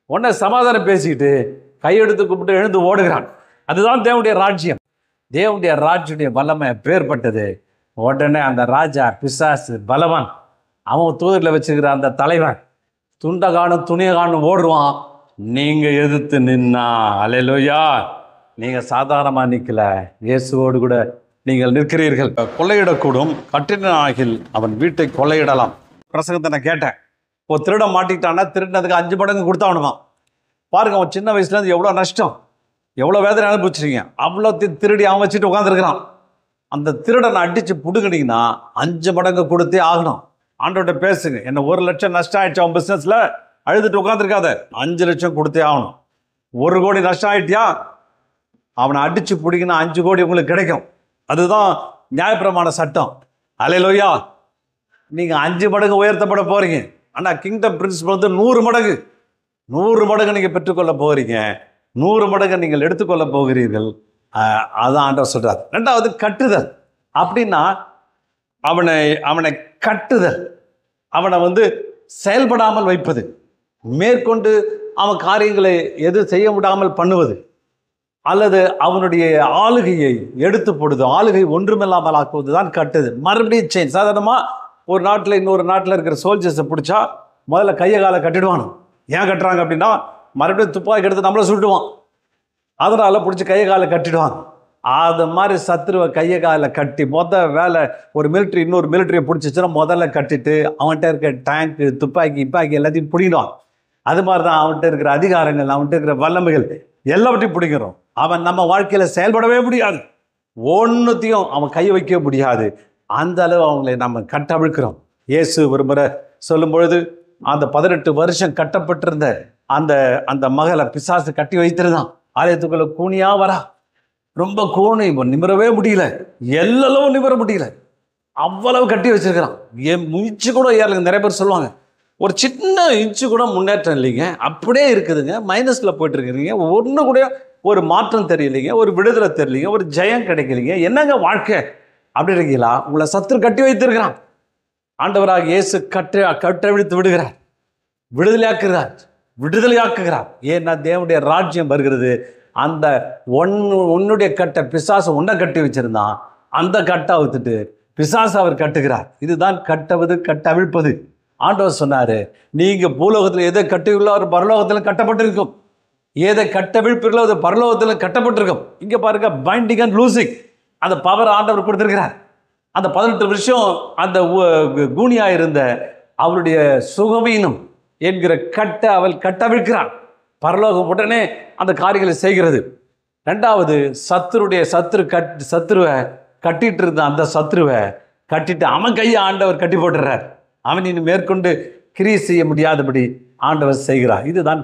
உடனே சமாதானம் பேசிக்கிட்டு கையெடுத்து கூப்பிட்டு எழுந்து ஓடுகிறான். அதுதான் தேவனுடைய ராஜ்யம். தேவனுடைய ராஜ்யுடைய வல்லமை பேர்பட்டது. உடனே அந்த ராஜா பிசாசு பலவான், அவன் தூதரில் வச்சுக்கிற அந்த தலைவன் துண்டை காணும் துணியை காணும் ஓடுவான். நீங்கள் எதிர்த்து நின்னா அல்லேலூயா, நீங்கள் சாதாரணமாக நிற்கல, இயேசுவோடு கூட நீங்கள் நிற்கிறீர்கள். கொள்ளையிடக்கூடும் கட்டினாகில் அவன் வீட்டை கொள்ளையிடலாம். பிரசங்கத்தை நான் கேட்டேன். ஒரு திருட மாட்டிக்கிட்டான்னா திருடினதுக்கு 5 மடங்கு கொடுத்தாவணுமா. பாருங்க, அவன் சின்ன வயசுலேருந்து எவ்வளோ நஷ்டம், எவ்வளோ வேதனை அனுபவிச்சிருக்கீங்க. அவ்வளோ திருடி அவன் வச்சுட்டு உட்காந்துருக்கிறான். அந்த திருடனை அடித்து பிடுங்கினீங்கன்னா 5 மடங்கு கொடுத்தே ஆகணும். ஆண்டோட பேசுங்க, என்ன 1 லட்சம் நஷ்டம் ஆயிடுச்சு அவன் பிஸ்னஸில், அழுதுட்டு உட்காந்துருக்காத, 5 லட்சம் கொடுத்தே ஆகணும். 1 கோடி நஷ்டம் ஆகிட்டியா, அவனை அடித்து பிடிக்கினா 5 கோடி உங்களுக்கு கிடைக்கும். அதுதான் நியாயப்பிரமாண சட்டம். அல்லேலூயா. நீங்கள் 5 மடங்கு உயர்த்தப்பட போகிறீங்க. ஆனால் கிங்டம் பிரின்சிபல் 100 மடங்கு நீங்கள் பெற்றுக்கொள்ள போகிறீங்க. 100 மடங்கு நீங்கள் எடுத்துக்கொள்ள போகிறீர்கள். அதான் ஆண்டவர் சொல்றார். 2வது கட்டுதல். அப்படின்னா அவனை கட்டுதல், அவனை செயல்படாமல் வைப்பது, மேற்கொண்டு அவன் காரியங்களை எது செய்ய விடாமல் பண்ணுவது, அல்லது அவனுடைய ஆளுகையை எடுத்து போடுது, ஆளுகை ஒன்றுமில்லாமல் ஆக்குவது தான் கட்டுது. மறுபடியும் சேஞ்ச். சாதாரணமாக ஒரு நாட்டில் இன்னொரு நாட்டில் இருக்கிற சோல்ஜர்ஸை பிடிச்சா முதல்ல கையை காலை கட்டிடுவானு. ஏன் கட்டுறாங்க அப்படின்னா மறுபடியும் துப்பாக்கி எடுத்து நம்மளை சுட்டுவான், அதனால் பிடிச்சி கையை காலை கட்டிடுவாங்க. அது மாதிரி சத்துருவை கையை காலில் கட்டி வேலை ஒரு மிலிட்ரி இன்னொரு மிலிட்ரியை பிடிச்சிச்சுன்னா முதல்ல கட்டிட்டு அவன்கிட்ட இருக்க டேங்க்கு துப்பாக்கி எல்லாத்தையும் பிடிக்கிடுவான். அது மாதிரி தான் அவன்கிட்ட இருக்கிற அதிகாரங்கள், அவன்கிட்ட இருக்கிற வல்லமைகள் எல்லாவற்றையும் பிடிக்கிறோம். அவன் நம்ம வாழ்க்கையில் செயல்படவே முடியாது, ஒன்றுத்தையும் அவன் கை வைக்க முடியாது. அந்த அளவு அவங்களை நம்ம கட்டவிழ்க்கிறோம். இயேசு ஒரு முறை சொல்லும் பொழுது அந்த 18 வருஷம் கட்டப்பட்டிருந்த அந்த மகளை பிசாசு கட்டி வைத்திருந்தான். ஆலயத்துக்குள்ள கூனியா வரா, ரொம்ப கூணி, நிமிரவே முடியல, எல்லளவும் நிமிர முடியல, அவ்வளவு கட்டி வச்சிருக்கிறான். என் இன்ச்சு கூட ஏறலைங்க. நிறைய பேர் சொல்லுவாங்க ஒரு சின்ன இன்ச்சு கூட முன்னேற்றம் இல்லைங்க, அப்படியே இருக்குதுங்க, மைனஸில் போயிட்டு இருக்கிறீங்க, ஒன்று கூட ஒரு மாற்றம் தெரியலைங்க, ஒரு விடுதலை தெரியலைங்க, ஒரு ஜெயம் கிடைக்கலைங்க, என்னங்க வாழ்க்கை அப்படி இருக்கீங்களா? உங்களை சத்துரு கட்டி வைத்திருக்கிறான். ஆண்டவராக இயேசு கட்டவிழ்த்து விடுகிறார், விடுதலையாக்குகிறார். ஏன்னா தேவனுடைய ராஜ்யம் வருகிறது. அந்த உன்னுடைய கட்டை பிசாசு உன்னை கட்டி வச்சிருந்தான், அந்த கட்டை அவுத்துட்டு பிசாசு அவர் கட்டுகிறார். இதுதான் கட்டவது, கட்டவிழ்ப்பது. ஆண்டவர் சொன்னாரு, நீங்க பூலோகத்தில் எதை கட்டியுள்ளோ அவர் பரலோகத்தில் கட்டப்பட்டிருக்கும், எதை கட்டவிழ்ப்பீர்களோ அது பரலோகத்தில் கட்டப்பட்டிருக்கும். இங்க பாருங்க, பைண்டிங் அண்ட் லூசிங், அந்த பவர் ஆண்டவர் கொடுத்திருக்கிறார். அந்த 18 வருஷம் அந்த கூனியா இருந்த அவருடைய சுகவீனம் என்கிற கட்டை அவள் கட்டவிழ்க்கிறார். பரலோகம் உடனே அந்த காரியங்களை செய்கிறது. 2வது சத்துருவை கட்டிட்டு இருந்த அந்த சத்துருவை கட்டிட்டு அவன் கையை ஆண்டவர் கட்டி போட்டுறார். அவன் இன்னும் மேற்கொண்டு கிரியை செய்ய முடியாதபடி ஆண்டவர் செய்கிறார். இதுதான்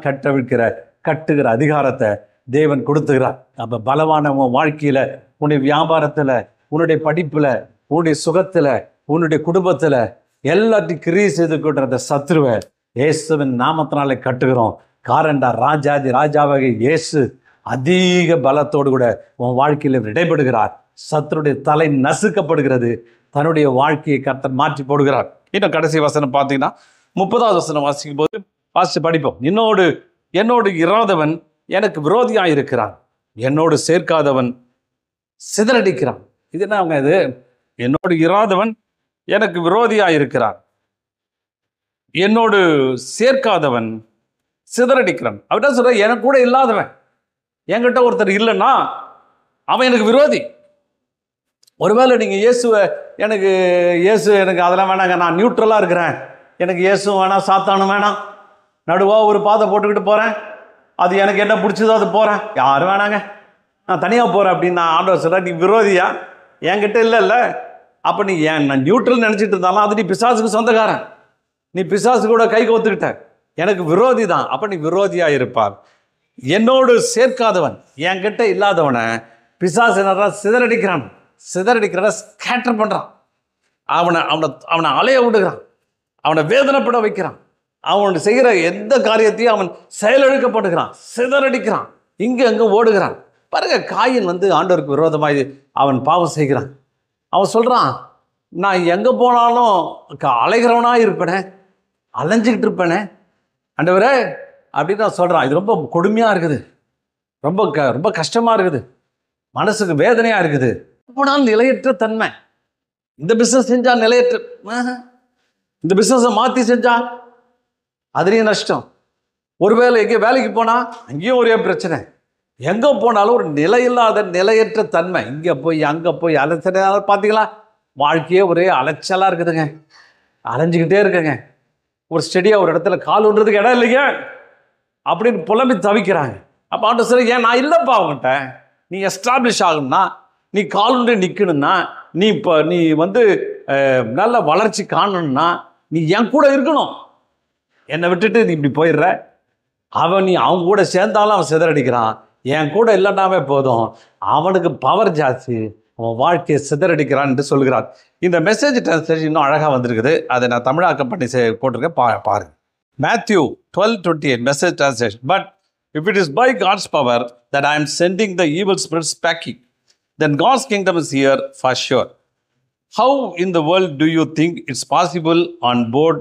கட்டுகிற அதிகாரத்தை தேவன் கொடுத்துகிறார். அப்ப பலவான உன் வாழ்க்கையில, உன்னுடைய வியாபாரத்துல, உன்னுடைய படிப்புல, உன்னுடைய சுகத்துல, உன்னுடைய குடும்பத்துல எல்லாத்தையும் கிரியை செய்து கொண்ட அந்த சத்துருவை இயேசுவின் நாமத்தினாலே கட்டுகிறோம். காரண்டா ராஜாவாக இயேசு அதிக பலத்தோடு கூட உன் வாழ்க்கையில் இடைபடுகிறார். சத்துருடைய தலை நசுக்கப்படுகிறது. தன்னுடைய வாழ்க்கையை கர்த்தர் மாற்றி போடுகிறார். இன்னும் கடைசி வசனம் பார்த்தீங்கன்னா 30வது வசனம் வாசிக்கும் போது வாசித்து படிப்போம். என்னோடு இராதவன் எனக்கு விரோதியாக இருக்கிறான், என்னோடு சேர்க்காதவன் சிதறடிக்கிறான். இது என்ன அவங்க? இது என்னோடு இராதவன் எனக்கு விரோதியாக இருக்கிறான், என்னோடு சேர்க்காதவன் சிதறடிக்கிறான். அப்படின்னா சொல்ற, எனக்கு கூட இல்லாதவன், என்கிட்ட ஒருத்தர் இல்லைன்னா அவன் எனக்கு விரோதி. ஒருவேளை நீங்கள் இயேசு எனக்கு அதெல்லாம் வேணாங்க, நான் நியூட்ரலாக இருக்கிறேன், எனக்கு இயேசுவும் வேணாம் சாத்தானும் வேணாம், நடுவாக ஒரு பாதை போட்டுக்கிட்டு போகிறேன், அது எனக்கு என்ன பிடிச்சதோ அது போகிறேன், யாரும் வேணாங்க, நான் தனியாக போகிறேன் அப்படின்னு நான் ஆண்டவர் சொல்கிறேன். நீ விரோதியா? என்கிட்ட இல்லைல்ல, அப்போ நீ நான் நியூட்ரல் நினச்சிட்டு இருந்தாலும் அது நீ பிசாசுக்கு சொந்தக்காரன், நீ பிசாசு கூட கை கோத்துக்கிட்ட, எனக்கு விரோதி தான். அப்போ நீ விரோதியாக இருப்பார். என்னோடு சேர்க்காதவன், என்கிட்ட இல்லாதவனை பிசாசு என்ன சிதறடிக்கிறான், ஸ்கேட்டர் பண்ணுறான், அவனை அலைய விடுகிறான், அவனை வேதனைப்பட வைக்கிறான், அவன் செய்கிற எந்த காரியத்தையும் அவன் செயலிழக்கப்படுகிறான், சிதறடிக்கிறான், இங்கே அங்கே ஓடுகிறான். பாருங்க, காயின் ஆண்டவருக்கு விரோதமாக அவன் பாவம் செய்கிறான். அவன் சொல்கிறான், நான் எங்கே போனாலும் அலைகிறவனாக இருப்பேனே, அலைஞ்சிக்கிட்டு இருப்பேனே ஆண்டவரே அப்படின்னு நான் சொல்கிறான். இது ரொம்ப கொடுமையாக இருக்குது, ரொம்ப கஷ்டமாக இருக்குது, மனசுக்கு வேதனையாக இருக்குது. போனால் நிலையற்ற தன்மை. இந்த பிஸ்னஸ் செஞ்சால் நிலையற்ற, இந்த பிஸ்னஸை மாற்றி செஞ்சால் அதுலேயும் நஷ்டம். ஒருவேளை எங்கே வேலைக்கு போனால் அங்கேயும் ஒரே பிரச்சனை. எங்கே போனாலும் ஒரு நிலையில்லாத நிலையற்ற தன்மை. இங்கே போய் அங்கே போய் அலைச்சலாக பார்த்தீங்களா, வாழ்க்கையே ஒரே அலைச்சலாக இருக்குதுங்க, அலைஞ்சிக்கிட்டே இருக்குங்க. ஒரு ஸ்டெடியாக ஒரு இடத்துல கால் ஒன்றதுக்கு இடம் இல்லைங்க அப்படின்னு புலம்பி தவிக்கிறாங்க. அப்போ ஆண்டவர் சரி, ஏன் நான் இல்லைப்பா அவங்ககிட்ட, நீ எஸ்டாப்ளிஷ் ஆகணும்னா, நீ கால் ஒன்று நிற்கணும்னா, நீ நல்ல வளர்ச்சி காணணும்னா நீ என் கூட இருக்கணும். என்னை விட்டுட்டு நீ இப்படி போயிடுற, நீ அவங்க கூட சேர்ந்தாலும் அவன் சிதறடிக்கிறான், என் கூட இல்லைன்னாவே போதும், அவனுக்கு பவர் ஜாஸ்தி, அவன் வாழ்க்கையை சிதறடிக்கிறான் என்று சொல்கிறார். இந்த மெசேஜ் டிரான்ஸ்லேஷன் இன்னும் அழகாக வந்திருக்குது, அதை நான் தமிழாக்கம் பண்ணி போட்டிருக்கேன், பாருங்க. Matthew 12:28 message translation. But If it is by God's power that I am sending the evil spirits packing, then God's kingdom is here for sure. How in the world do you think it's possible on board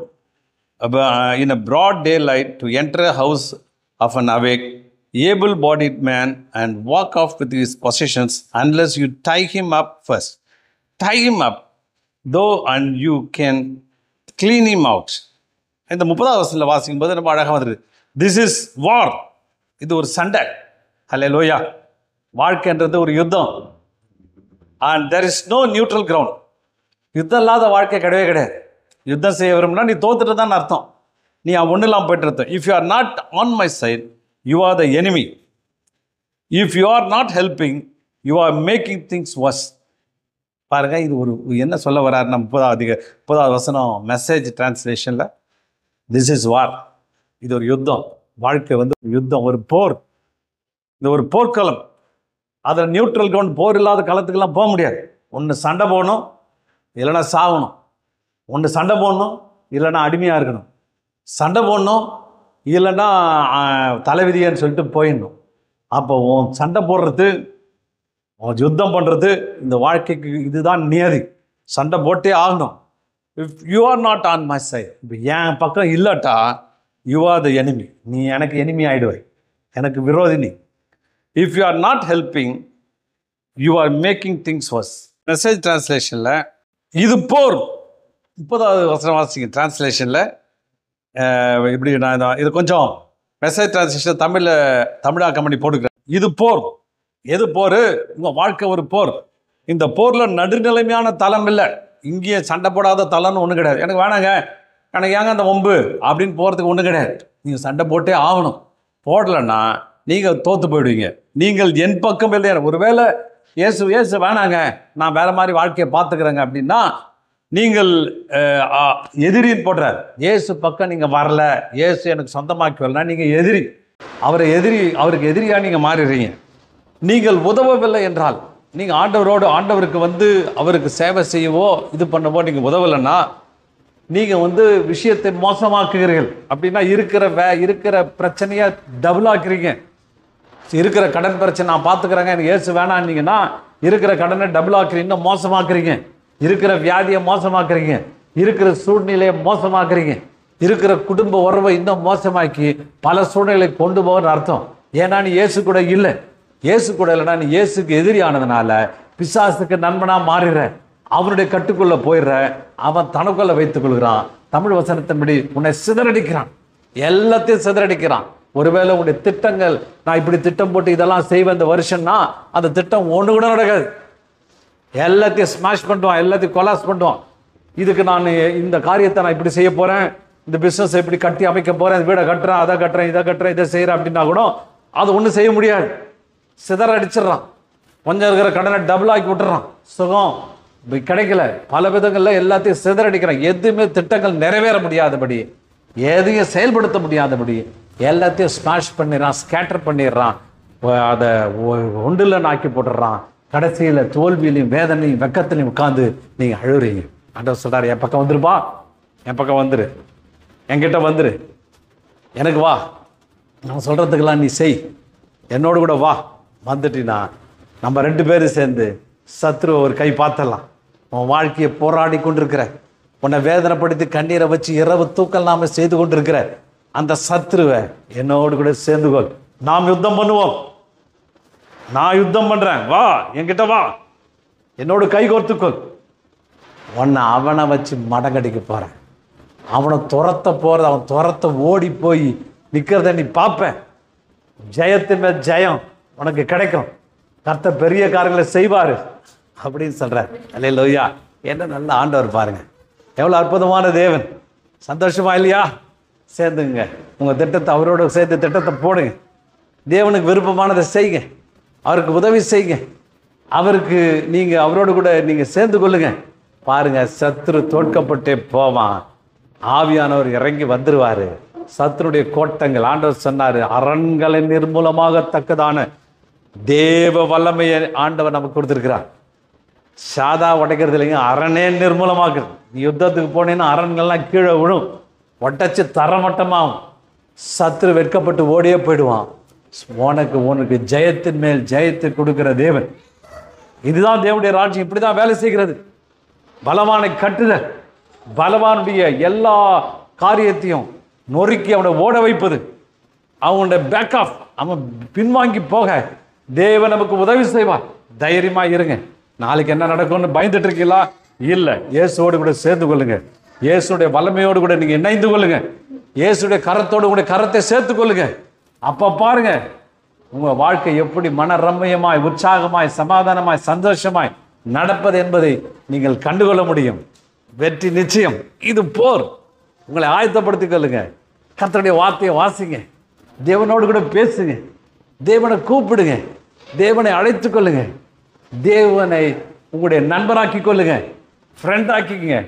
in a broad daylight to enter a house of an awake, able-bodied man and walk off with his possessions unless you tie him up first? Tie him up, though, and you can clean him out. இந்த 30வது வசனத்தில் வாசிக்கும் போது நம்ம அழகாக வந்துருக்கு. This is war. இது ஒரு சண்டை. ஹல்லேலூயா. வாழ்க்கைன்றது ஒரு யுத்தம். And there is no neutral ground. யுத்தம் இல்லாத வாழ்க்கை கிடையவே கிடையாது. யுத்தம் செய்ய விரும்பினா நீ தோத்துட்டு தான் அர்த்தம். நீ ஒன்றும் இல்லாமல் போய்ட்டு அர்த்தம். If you are not on my side, you are the enemy. If you are not helping, you are making things worse. பாருங்க, இது ஒரு என்ன சொல்ல வர்றாரு நம்ம 30வது வசனம் மெசேஜ் டிரான்ஸ்லேஷனில். This is war. இது ஒரு யுத்தம். வாழ்க்கை வந்து யுத்தம், ஒரு போர். இது ஒரு போர்க்களம். அதில் நியூட்ரல் கிரவுண்ட், போர் இல்லாத களத்துக்கெல்லாம் போக முடியாது. ஒன்று சண்டை போடணும், இல்லைன்னா சாகணும். ஒன்று சண்டை போடணும், இல்லைன்னா அடிமையாக இருக்கணும். சண்டை போடணும், இல்லைன்னா தலைவிதின்னு சொல்லிட்டு போயிடணும். அப்போ சண்டை போடுறது, யுத்தம் பண்ணுறது இந்த வாழ்க்கைக்கு இதுதான் நியதி. சண்டை போட்டே ஆகணும். If you are not on my side, இப்போ என் பக்கம் இல்லட்டா யூ ஆர் த எனிமி. நீ எனக்கு எனிமி ஆகிடுவாய், எனக்கு விரோதி நீ. If you are not helping, you are making things worse. Message டிரான்ஸ்லேஷனில் இது போர். 30வது வசனம் வாசிங்க டிரான்ஸ்லேஷனில். இப்படி நான் இது கொஞ்சம் மெசேஜ் டிரான்ஸ்லேஷன் தமிழாக்கம் பண்ணி போட்டுக்கிறேன். இது போர். எது போர்? உங்கள் வாழ்க்கை ஒரு போர். இந்த போரில் நடுநிலைமையான தளம் இல்லை. இங்கேயே சண்டை போடாத தளம்னு ஒன்றும் கிடையாது. எனக்கு வேணாங்க, எனக்கு ஏங்க அந்த வம்பு அப்படின்னு போகிறதுக்கு ஒன்றும் கிடையாது. நீங்கள் சண்டை போட்டே ஆகணும். போடலைன்னா நீங்கள் தோற்று போயிடுவீங்க. நீங்கள் என் பக்கம் இல்லையா, ஒருவேளை ஏசு வேணாங்க, நான் வேறு மாதிரி வாழ்க்கையை பார்த்துக்கிறேங்க அப்படின்னா நீங்கள் எதிரின்னு போடுறார். ஏசு பக்கம் நீங்கள் வரல, ஏசு எனக்கு சொந்தமாக்கி வரலன்னா நீங்கள் எதிரி. அவருக்கு எதிரியாக நீங்கள் மாறிடுறீங்க. நீங்கள் உதவவில்லை என்றால், நீங்கள் ஆண்டவருக்கு வந்து அவருக்கு சேவை செய்யவோ இது பண்ணவோ நீங்கள் உதவலைன்னா நீங்கள் விஷயத்தை மோசமாக்குகிறீர்கள். அப்படின்னா இருக்கிற பிரச்சனையை டபுள் ஆக்குறீங்க. இருக்கிற கடன் பிரச்சனை நான் பார்த்துக்கிறேங்க, எனக்கு ஏசு வேணான்னீங்கன்னா இருக்கிற கடனை டபுள் ஆக்குறீங்க, மோசமாக்குறீங்க. இருக்கிற வியாதியை மோசமாக்குறீங்க, இருக்கிற சூழ்நிலையை மோசமாக்குறீங்க, இருக்கிற குடும்ப உறவை இன்னும் மோசமாக்கி பல சூழ்நிலை கொண்டு போகிற அர்த்தம். ஏன்னா நீ ஏசு கூட இல்லை. ஏசு கூட இல்லைன்னா நீ ஏசுக்கு எதிரி ஆனதுனால பிசாசுக்கு நண்பனாக மாறிடுற, அவனுடைய கட்டுக்குள்ளே போயிடுற, அவன் தனக்குள்ள வைத்துக் கொள்கிறான். தமிழ் வசனத்தின்படி உன்னை சிதறடிக்கிறான், எல்லாத்தையும் சிதறடிக்கிறான். ஒருவேளை உன்னுடைய திட்டங்கள், நான் இப்படி திட்டம் போட்டு இதெல்லாம் செய்வேன் இந்த வருஷம்னா அந்த திட்டம் ஒன்று கூட நடக்காது. எல்லாத்தையும் ஸ்மாஷ் பண்ணுவான், எல்லாத்தையும் கொலாஸ் பண்ணுவான். இதுக்கு நான் இந்த காரியத்தை நான் இப்படி செய்ய போகிறேன், இந்த பிஸ்னஸ் இப்படி கட்டி அமைக்க போகிறேன், வீடை கட்டுறேன், அதை கட்டுறேன், இதை செய்கிறேன் அப்படின்னா கூட அது ஒன்றும் செய்ய முடியாது. சிதற அடிச்சிடறான். கொஞ்சம் இருக்கிற கடனை டபுள் ஆக்கி விட்டுறான். சுகம் கிடைக்கல, பல விதங்களில் எல்லாத்தையும் சிதறடிக்கிறான். எதுவுமே திட்டங்கள் நிறைவேற முடியாதபடி, எதையும் செயல்படுத்த முடியாதபடி எல்லாத்தையும் ஸ்மாஷ் பண்ணிடுறான், ஸ்கேட்டர் பண்ணிடுறான், அதை ஒன்றில் ஆக்கி போட்டுடுறான். கடைசியில் தோல்வியிலையும் வேதனையும் வெக்கத்திலையும் உட்காந்து நீங்கள் அழுகுறீங்க. ஆண்டவர் சொல்கிறார், என் பக்கம் வந்துருப்பா, என் பக்கம் வந்துரு, என்கிட்ட வந்துரு, எனக்கு வா, நான் சொல்கிறதுக்கெல்லாம் நீ செய், என்னோடு கூட வா. வந்துட்டினா நம்ம 2 பேரும் சேர்ந்து சத்ருவை ஒரு கை பார்த்தலாம். உன் வாழ்க்கையை போராடி கொண்டிருக்கிற, உன்னை வேதனைப்படுத்தி கண்ணீரை வச்சு இரவு தூக்கம் நாம செய்து கொண்டிருக்கிற அந்த சத்ருவை என்னோடு கூட சேர்ந்துகொள். நாம் யுத்தம் பண்ணுவோம். நான் யுத்தம் பண்ணுறேன், வா, என்கிட்ட வா, என்னோடு கை கோர்த்துக்கொள். உன்னை அவனை வச்சு மடங்கடிக்க போகிறேன். அவனை துரத்த போகிறது, அவன் துரத்த ஓடி போய் நிற்கிறத நீ பார்ப்பேன். ஜெயத்தின் மேல் ஜெயம் உனக்கு கிடைக்கும். கர்த்தர் பெரிய காரியங்களை செய்வார் அப்படின்னு சொல்கிறார். அல்லேலூயா. என்ன நல்ல ஆண்டவர் பாருங்க, எவ்வளோ அற்புதமான தேவன். சந்தோஷமா இல்லையா? சேர்ந்துங்க, உங்கள் திட்டத்தை அவரோட சேர்த்து திட்டத்தை போடுங்க. தேவனுக்கு விருப்பமானதை செய்யுங்க, அவருக்கு உதவி செய்யுங்க, அவருக்கு நீங்கள் அவரோடு கூட நீங்கள் சேர்ந்து கொள்ளுங்க. பாருங்க, சத்துரு தோற்கப்பட்டே போவான், ஆவியானவர் இறங்கி வந்துடுவார். சத்துருடைய கோட்டங்கள், ஆண்டவர் சொன்னார், அரண்களை நிர்மூலமாகத்தக்கதான தேவ வல்லமையை ஆண்டவர் நமக்கு கொடுத்துருக்கிறார். சாதா உடைக்கிறது இல்லைங்க, அரணே நிர்மூலமாக்குது. நீ யுத்தத்துக்கு போனேன்னா அரண்கள்லாம் கீழே விழும், உடைச்சி தரமட்டமாகும். சத்துரு வெட்கப்பட்டு ஓடியே போயிடுவான். உனக்கு ஜெயத்தின் மேல் ஜெயத்தை கொடுக்கிற தேவன். இதுதான் தேவனுடைய ராஜ்யம். இப்படிதான் வேலை செய்கிறது. பலவானை கட்டுதல், பலவானுடைய எல்லா காரியத்தையும் நொறுக்கி அவனை ஓட வைப்பது, அவனுடைய பேக் ஆஃப், அவன் பின்வாங்கி போக தேவன் நமக்கு உதவி செய்வார். தைரியமா இருங்க. நாளைக்கு என்ன நடக்கும்னு பயந்துட்டு இருக்கீங்களா? இல்லை, இயேசுவோடு கூட சேர்ந்து கொள்ளுங்க. இயேசுடைய வல்லமையோடு கூட நீங்க இணைந்து கொள்ளுங்க. இயேசுடைய கரத்தோடு கூட கரத்தை சேர்த்து கொள்ளுங்க. அப்ப பாருங்க உங்க வாழ்க்கை எப்படி மனரம்யமாய், உற்சாகமாய், சமாதானமாய், சந்தோஷமாய் நடப்பது என்பதை நீங்கள் கண்டுகொள்ள முடியும். வெற்றி நிச்சயம். இது போர். உங்களை ஆயத்தப்படுத்திக் கொள்ளுங்க. கர்த்தருடைய வார்த்தையை வாசிங்க. தேவனோடு கூட பேசுங்க. தேவனை கூப்பிடுங்க. தேவனை அழைத்துக் கொள்ளுங்க. தேவனை உங்களுடைய நண்பராக்கி கொள்ளுங்க, ஃப்ரெண்ட் ஆக்கிக்குங்க.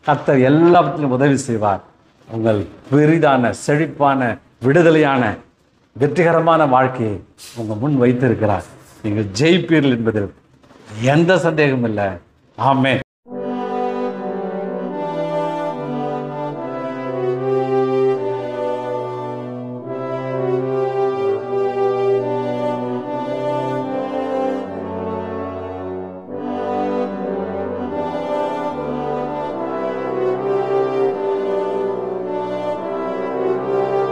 கர்த்தர் எல்லாவற்றிலும் உதவி செய்வார். உங்கள் பெரிதான, செழிப்பான, விடுதலையான, வெற்றிகரமான வாழ்க்கையை உங்கள் முன் வைத்திருக்கிறார். நீங்கள் ஜெயிப்பீர்கள் என்பதில் எந்த சந்தேகமும் இல்லை. ஆமென்.